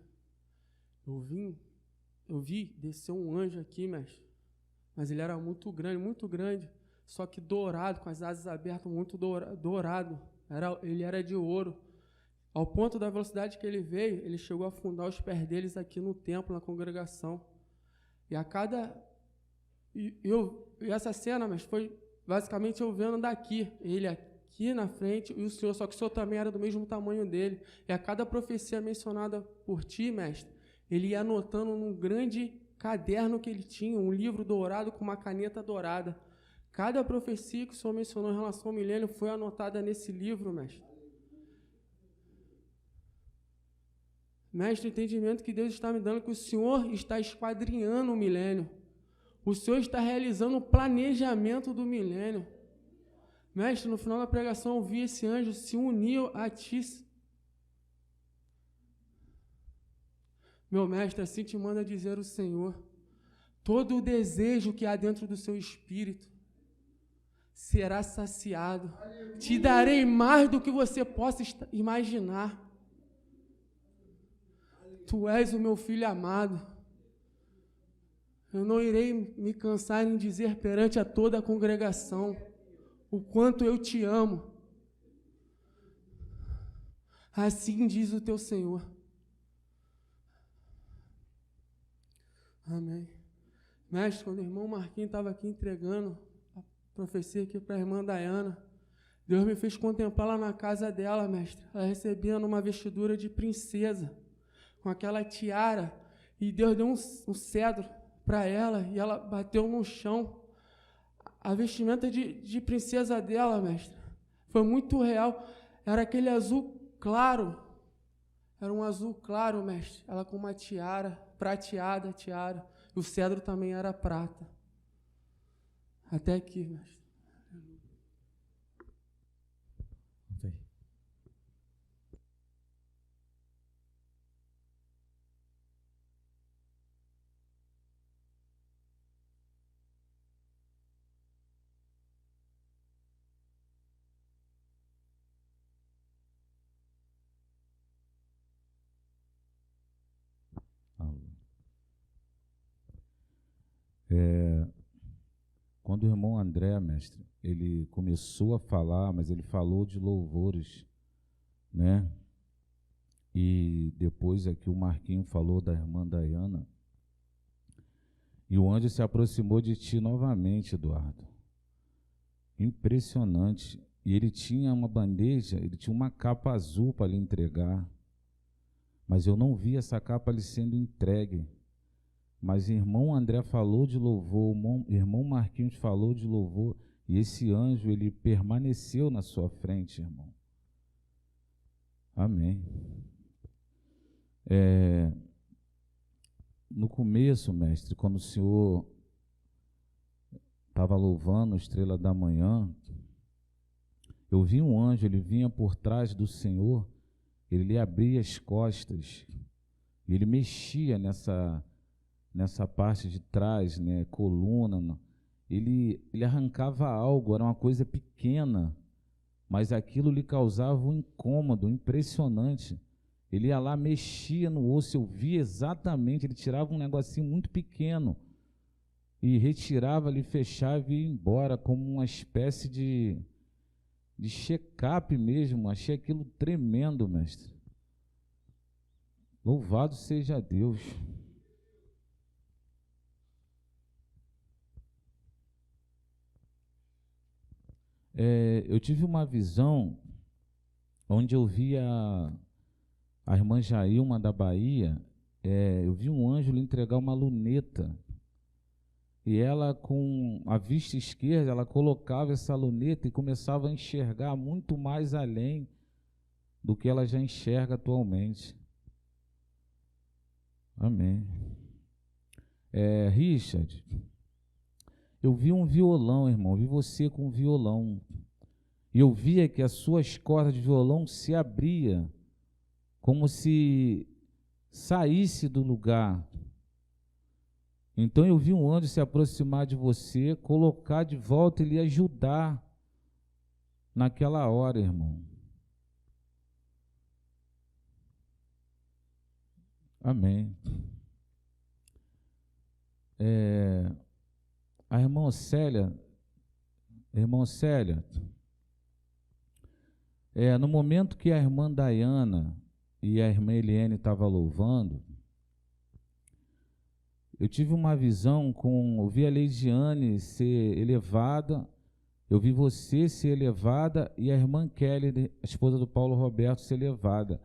eu vi descer um anjo aqui, mestre, mas ele era muito grande, só que dourado, com as asas abertas, muito dourado. Ele era de ouro. Ao ponto da velocidade que ele veio, ele chegou a afundar os pés deles aqui no templo, na congregação. E a cada... E essa cena, mas foi basicamente eu vendo daqui, ele aqui na frente e o senhor, só que o senhor também era do mesmo tamanho dele. E a cada profecia mencionada por ti, mestre, ele ia anotando num grande caderno que ele tinha, um livro dourado com uma caneta dourada. Cada profecia que o senhor mencionou em relação ao milênio foi anotada nesse livro, mestre. Mestre, o entendimento que Deus está me dando é que o senhor está esquadrinhando o milênio. O Senhor está realizando o planejamento do milênio. Mestre, no final da pregação eu vi esse anjo se unir a ti. Meu mestre, assim te manda dizer o Senhor. Todo o desejo que há dentro do seu espírito será saciado. Te darei mais do que você possa imaginar. Tu és o meu filho amado. Eu não irei me cansar em dizer perante a toda a congregação o quanto eu te amo. Assim diz o teu Senhor. Amém. Mestre, quando o irmão Marquinhos estava aqui entregando a profecia aqui para a irmã Dayana, Deus me fez contemplá-la na casa dela, mestre. Ela recebia uma vestidura de princesa, com aquela tiara, e Deus deu um cedro para ela, e ela bateu no chão. A vestimenta de princesa dela, mestre, foi muito real. Era aquele azul claro. Era um azul claro, mestre. Ela com uma tiara, prateada, tiara. E o cedro também era prata. Até aqui, mestre. Ok. Quando o irmão André, mestre, ele começou a falar, mas ele falou de louvores, né? E depois aqui o Marquinho falou da irmã Dayana. E o anjo se aproximou de ti novamente, Eduardo. Impressionante. E ele tinha uma bandeja, ele tinha uma capa azul para lhe entregar. Mas eu não vi essa capa lhe sendo entregue. Mas irmão André falou de louvor, irmão Marquinhos falou de louvor, e esse anjo, ele permaneceu na sua frente, irmão. Amém. No começo, mestre, quando o senhor estava louvando a estrela da manhã, eu vi um anjo, ele vinha por trás do Senhor, ele lhe abria as costas, e ele mexia nessa parte de trás, né, coluna, ele arrancava algo, era uma coisa pequena, mas aquilo lhe causava um incômodo impressionante. Ele ia lá, mexia no osso, eu via exatamente, ele tirava um negocinho muito pequeno e retirava ali, fechava e ia embora, como uma espécie de check-up mesmo. Achei aquilo tremendo, mestre. Louvado seja Deus. Eu tive uma visão onde eu vi a irmã Jailma da Bahia, eu vi um anjo lhe entregar uma luneta, e ela, com a vista esquerda, ela colocava essa luneta e começava a enxergar muito mais além do que ela já enxerga atualmente. Amém. Richard, eu vi um violão, irmão, vi você com um violão, e eu via que as suas cordas de violão se abriam, como se saísse do lugar. Então eu vi um anjo se aproximar de você, colocar de volta e lhe ajudar naquela hora, irmão. Amém. A irmã Célia, no momento que a irmã Dayana e a irmã Eliane estavam louvando, eu tive uma visão eu vi a Leidiane ser elevada, eu vi você ser elevada e a irmã Kelly, a esposa do Paulo Roberto, ser elevada.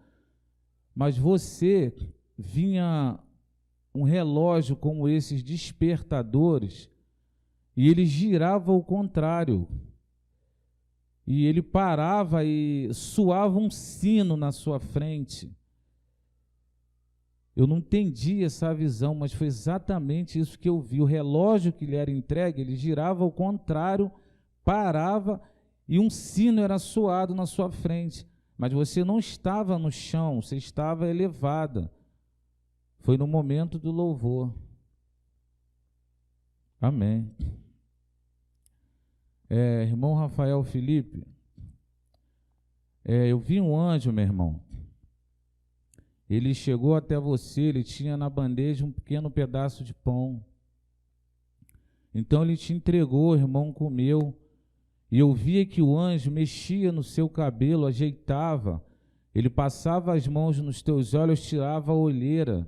Mas você vinha um relógio como esses despertadores e ele girava ao contrário. E ele parava e soava um sino na sua frente. Eu não entendi essa visão, mas foi exatamente isso que eu vi. O relógio que lhe era entregue, ele girava ao contrário, parava e um sino era soado na sua frente. Mas você não estava no chão, você estava elevada. Foi no momento do louvor. Amém. Irmão Rafael Felipe, eu vi um anjo, meu irmão. Ele chegou até você, ele tinha na bandeja um pequeno pedaço de pão. Então ele te entregou, o irmão comeu, e eu via que o anjo mexia no seu cabelo, ajeitava, ele passava as mãos nos teus olhos, tirava a olheira.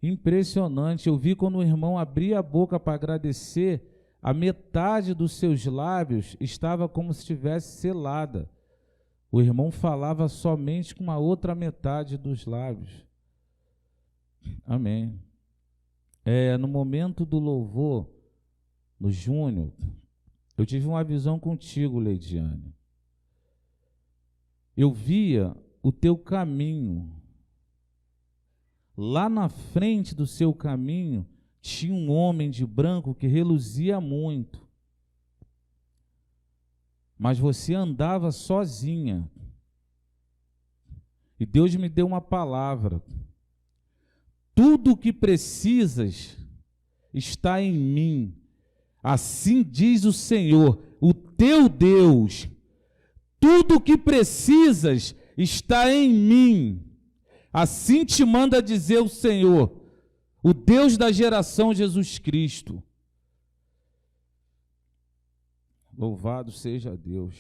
Impressionante, eu vi quando o irmão abria a boca para agradecer, a metade dos seus lábios estava como se estivesse selada. O irmão falava somente com a outra metade dos lábios. Amém. No momento do louvor, no Júnior, eu tive uma visão contigo, Leidiane. Eu via o teu caminho. Lá na frente do seu caminho tinha um homem de branco que reluzia muito. Mas você andava sozinha. E Deus me deu uma palavra. Tudo o que precisas está em mim. Assim diz o Senhor, o teu Deus. Tudo o que precisas está em mim. Assim te manda dizer o Senhor, o Deus da geração Jesus Cristo. Louvado seja Deus.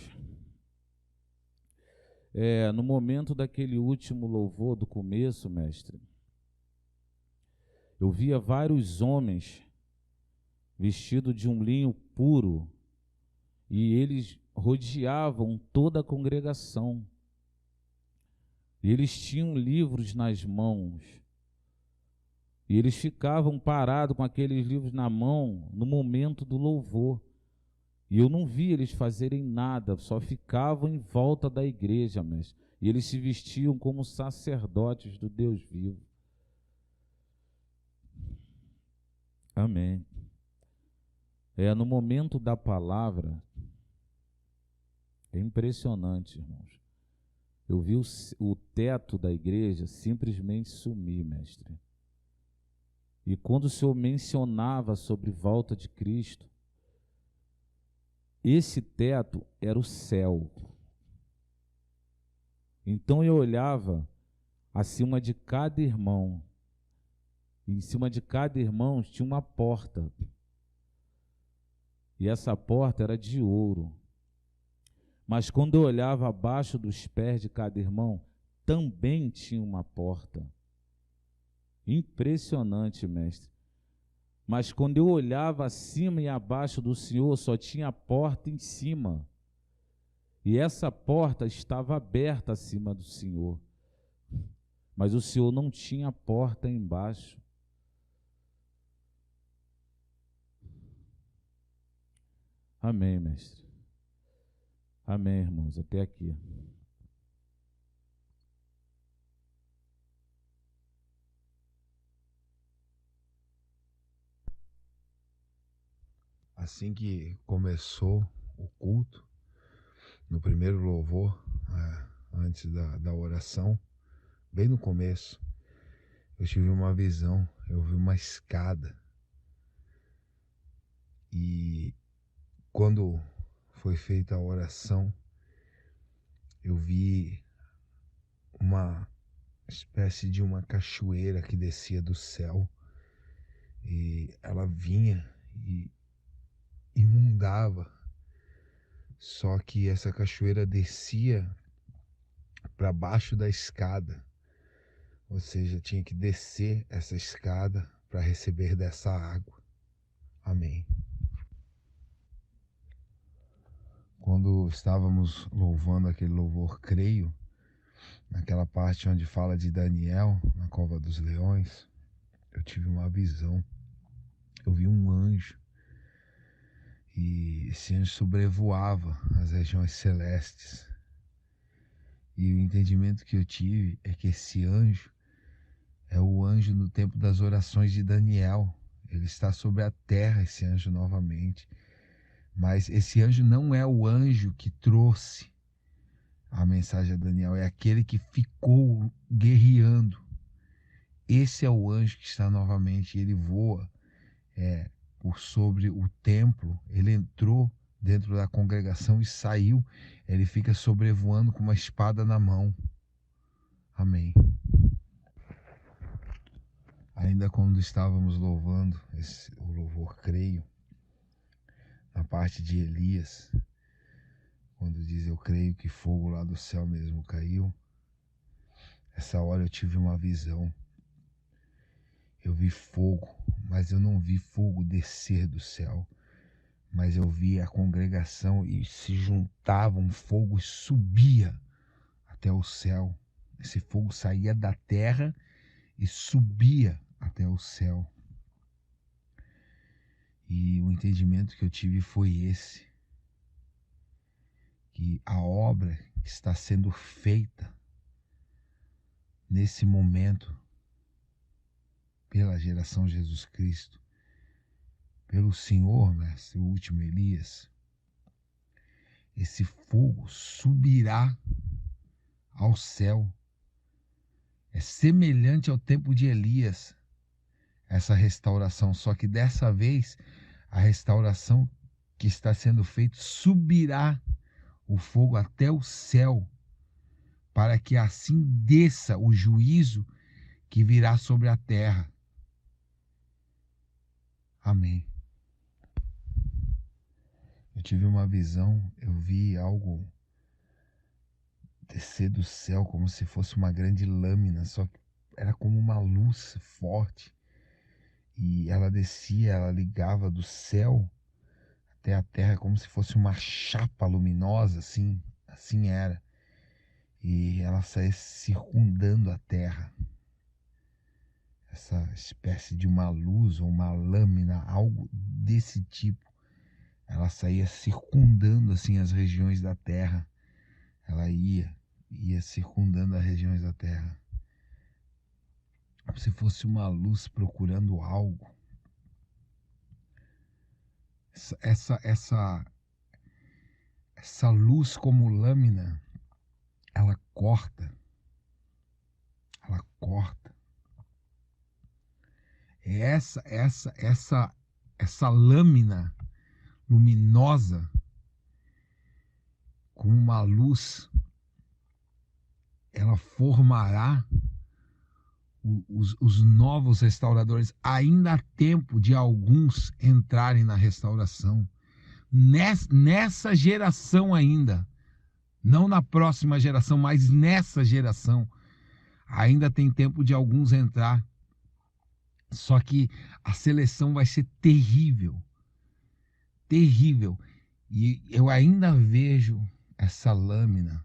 No momento daquele último louvor do começo, mestre, eu via vários homens vestidos de um linho puro e eles rodeavam toda a congregação. E eles tinham livros nas mãos. E eles ficavam parados com aqueles livros na mão no momento do louvor. E eu não vi eles fazerem nada, só ficavam em volta da igreja, mas e eles se vestiam como sacerdotes do Deus vivo. Amém. No momento da palavra, é impressionante, irmãos. Eu vi o teto da igreja simplesmente sumir, mestre. E quando o Senhor mencionava sobre volta de Cristo, esse teto era o céu. Então eu olhava acima de cada irmão. E em cima de cada irmão tinha uma porta. E essa porta era de ouro. Mas quando eu olhava abaixo dos pés de cada irmão, também tinha uma porta. Impressionante, mestre. Mas quando eu olhava acima e abaixo do Senhor, só tinha a porta em cima. E essa porta estava aberta acima do Senhor. Mas o Senhor não tinha porta embaixo. Amém, mestre. Amém, irmãos, até aqui. Assim que começou o culto, no primeiro louvor, antes da oração, bem no começo, eu tive uma visão, eu vi uma escada. E quando foi feita a oração, eu vi uma espécie de uma cachoeira que descia do céu, e ela vinha e inundava, só que essa cachoeira descia para baixo da escada, ou seja, tinha que descer essa escada para receber dessa água. Amém. Quando estávamos louvando aquele louvor Creio, naquela parte onde fala de Daniel, na cova dos leões, eu tive uma visão. Eu vi um anjo, e esse anjo sobrevoava as regiões celestes. E o entendimento que eu tive é que esse anjo é o anjo no tempo das orações de Daniel. Ele está sobre a terra, esse anjo, novamente. Mas esse anjo não é o anjo que trouxe a mensagem a Daniel, é aquele que ficou guerreando. Esse é o anjo que está novamente, ele voa por sobre o templo, ele entrou dentro da congregação e saiu, ele fica sobrevoando com uma espada na mão. Amém. Ainda quando estávamos louvando o louvor Creio, na parte de Elias, quando diz eu creio que fogo lá do céu mesmo caiu, essa hora eu tive uma visão. Eu vi fogo, mas eu não vi fogo descer do céu, mas eu vi a congregação e se juntava um fogo e subia até o céu. Esse fogo saía da terra e subia até o céu. E o entendimento que eu tive foi esse, que a obra que está sendo feita nesse momento, pela geração Jesus Cristo, pelo Senhor, mestre, o último Elias, esse fogo subirá ao céu. É semelhante ao tempo de Elias, essa restauração, só que dessa vez a restauração que está sendo feita subirá o fogo até o céu, para que assim desça o juízo que virá sobre a terra. Amém. Eu tive uma visão, eu vi algo descer do céu como se fosse uma grande lâmina, só que era como uma luz forte. E ela descia, ela ligava do céu até a terra como se fosse uma chapa luminosa, assim era. E ela saía circundando a terra. Essa espécie de uma luz ou uma lâmina, algo desse tipo. Ela saía circundando assim as regiões da terra. Ela ia circundando as regiões da terra. Como se fosse uma luz procurando algo. Essa luz como lâmina, ela corta. Ela corta. Essa lâmina luminosa, como uma luz, ela formará os novos restauradores. Ainda há tempo de alguns entrarem na restauração. Nessa geração ainda, não na próxima geração, mas nessa geração, ainda tem tempo de alguns entrar. Só que a seleção vai ser terrível. Terrível. E eu ainda vejo essa lâmina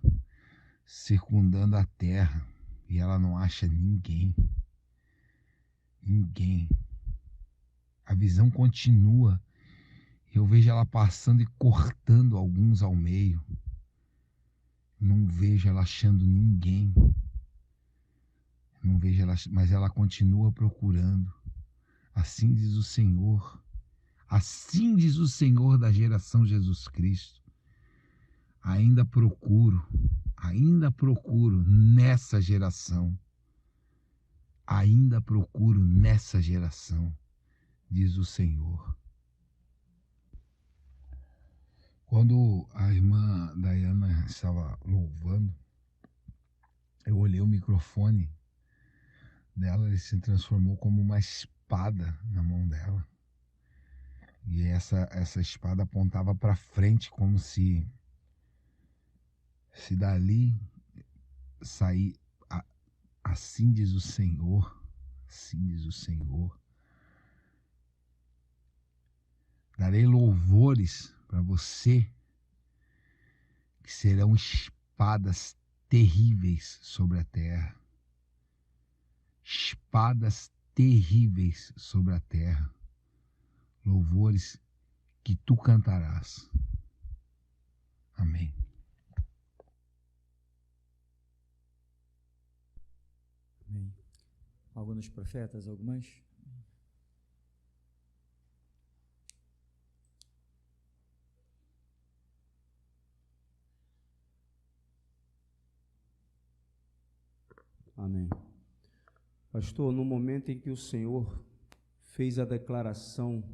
circundando a terra. E ela não acha ninguém. Ninguém. A visão continua. Eu vejo ela passando e cortando alguns ao meio. Não vejo ela achando ninguém. Não vejo ela, mas ela continua procurando. Assim diz o Senhor. Assim diz o Senhor da geração Jesus Cristo. Ainda procuro nessa geração. Ainda procuro nessa geração, diz o Senhor. Quando a irmã Dayana estava louvando, eu olhei o microfone dela, ele se transformou como uma espada na mão dela. E essa espada apontava para frente, como se dali sair. Assim diz o Senhor, assim diz o Senhor. Darei louvores para você, que serão espadas terríveis sobre a terra. Espadas terríveis sobre a terra. Louvores que tu cantarás. Amém. Amém. Algo nos profetas, algumas? Amém. Pastor, no momento em que o Senhor fez a declaração,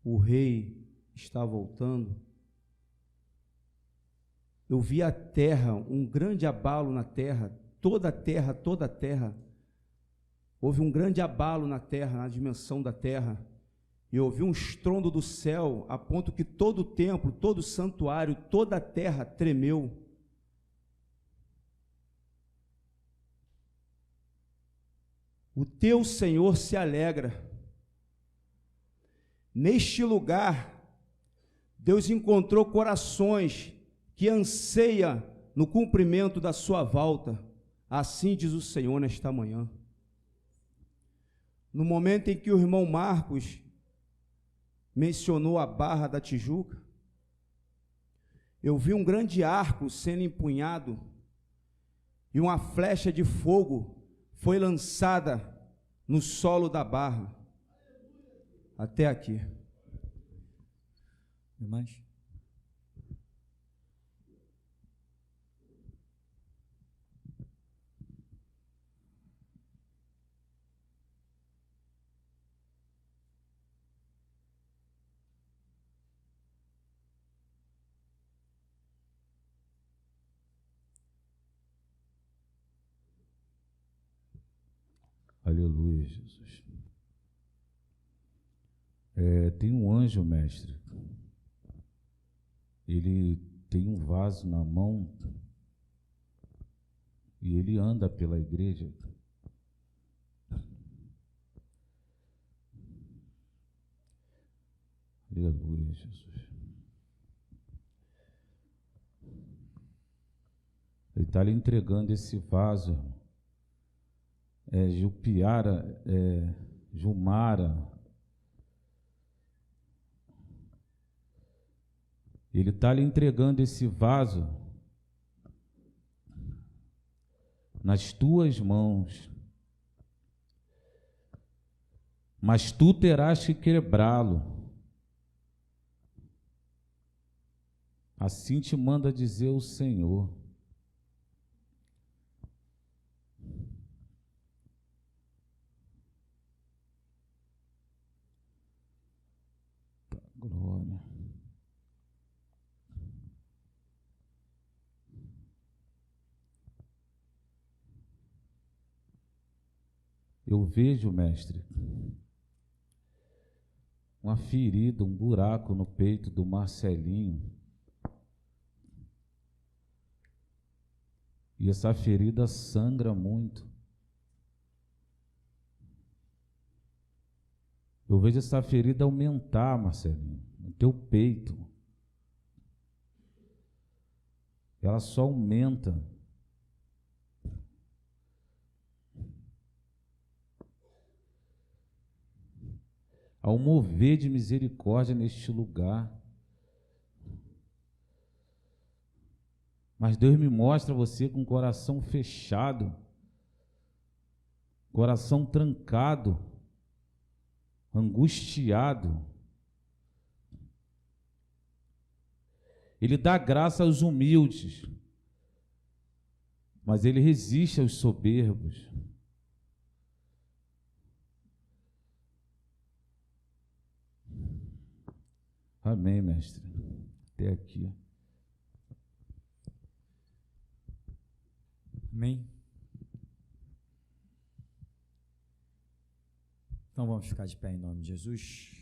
o rei está voltando, eu vi a terra, um grande abalo na terra, toda a terra, houve um grande abalo na terra, na dimensão da terra, e eu ouvi um estrondo do céu, a ponto que todo o templo, todo o santuário, toda a terra tremeu. O teu Senhor se alegra. Neste lugar, Deus encontrou corações que anseiam no cumprimento da sua volta. Assim diz o Senhor nesta manhã. No momento em que o irmão Marcos mencionou a Barra da Tijuca, eu vi um grande arco sendo empunhado e uma flecha de fogo foi lançada no solo da barra. Até aqui. Mais? Aleluia, Jesus. Tem um anjo, mestre. Ele tem um vaso na mão e ele anda pela igreja. Aleluia, Jesus. Ele está lhe entregando esse vaso. Jupiara, Jumara. Ele está lhe entregando esse vaso nas tuas mãos, mas tu terás que quebrá-lo. Assim te manda dizer o Senhor. Glória. Eu vejo, mestre, uma ferida, um buraco no peito do Marcelinho. E essa ferida sangra muito. Eu vejo essa ferida aumentar, Marcelinho, no teu peito. Ela só aumenta. Há um mover de misericórdia neste lugar. Mas Deus me mostra você com o coração fechado, coração trancado, angustiado. Ele dá graça aos humildes, mas ele resiste aos soberbos. Amém, mestre. Até aqui. Amém? Então vamos ficar de pé em nome de Jesus.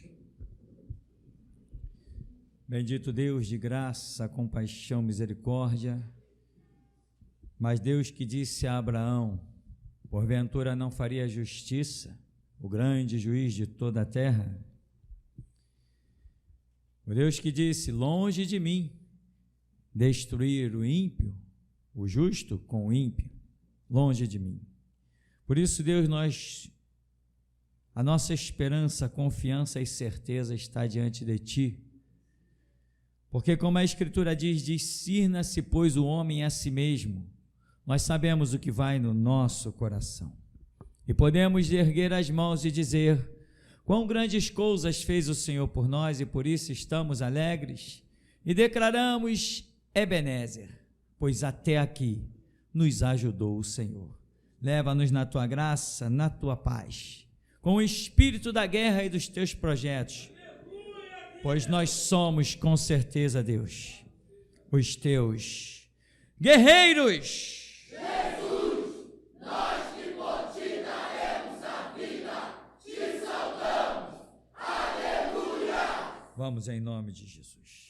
Bendito Deus de graça, compaixão, misericórdia. Mas Deus que disse a Abraão, porventura não faria justiça, o grande juiz de toda a terra. O Deus que disse, longe de mim, destruir o ímpio, o justo com o ímpio, longe de mim. Por isso, Deus, a nossa esperança, confiança e certeza está diante de Ti. Porque como a Escritura diz, discirna-se, pois, o homem a si mesmo. Nós sabemos o que vai no nosso coração. E podemos erguer as mãos e dizer, quão grandes coisas fez o Senhor por nós e por isso estamos alegres. E declaramos, Ebenezer, pois até aqui nos ajudou o Senhor. Leva-nos na Tua graça, na Tua paz, com o espírito da guerra e dos Teus projetos, pois nós somos com certeza, Deus, os Teus guerreiros. Jesus, nós que por Ti daremos a vida, Te saudamos. Aleluia! Vamos em nome de Jesus.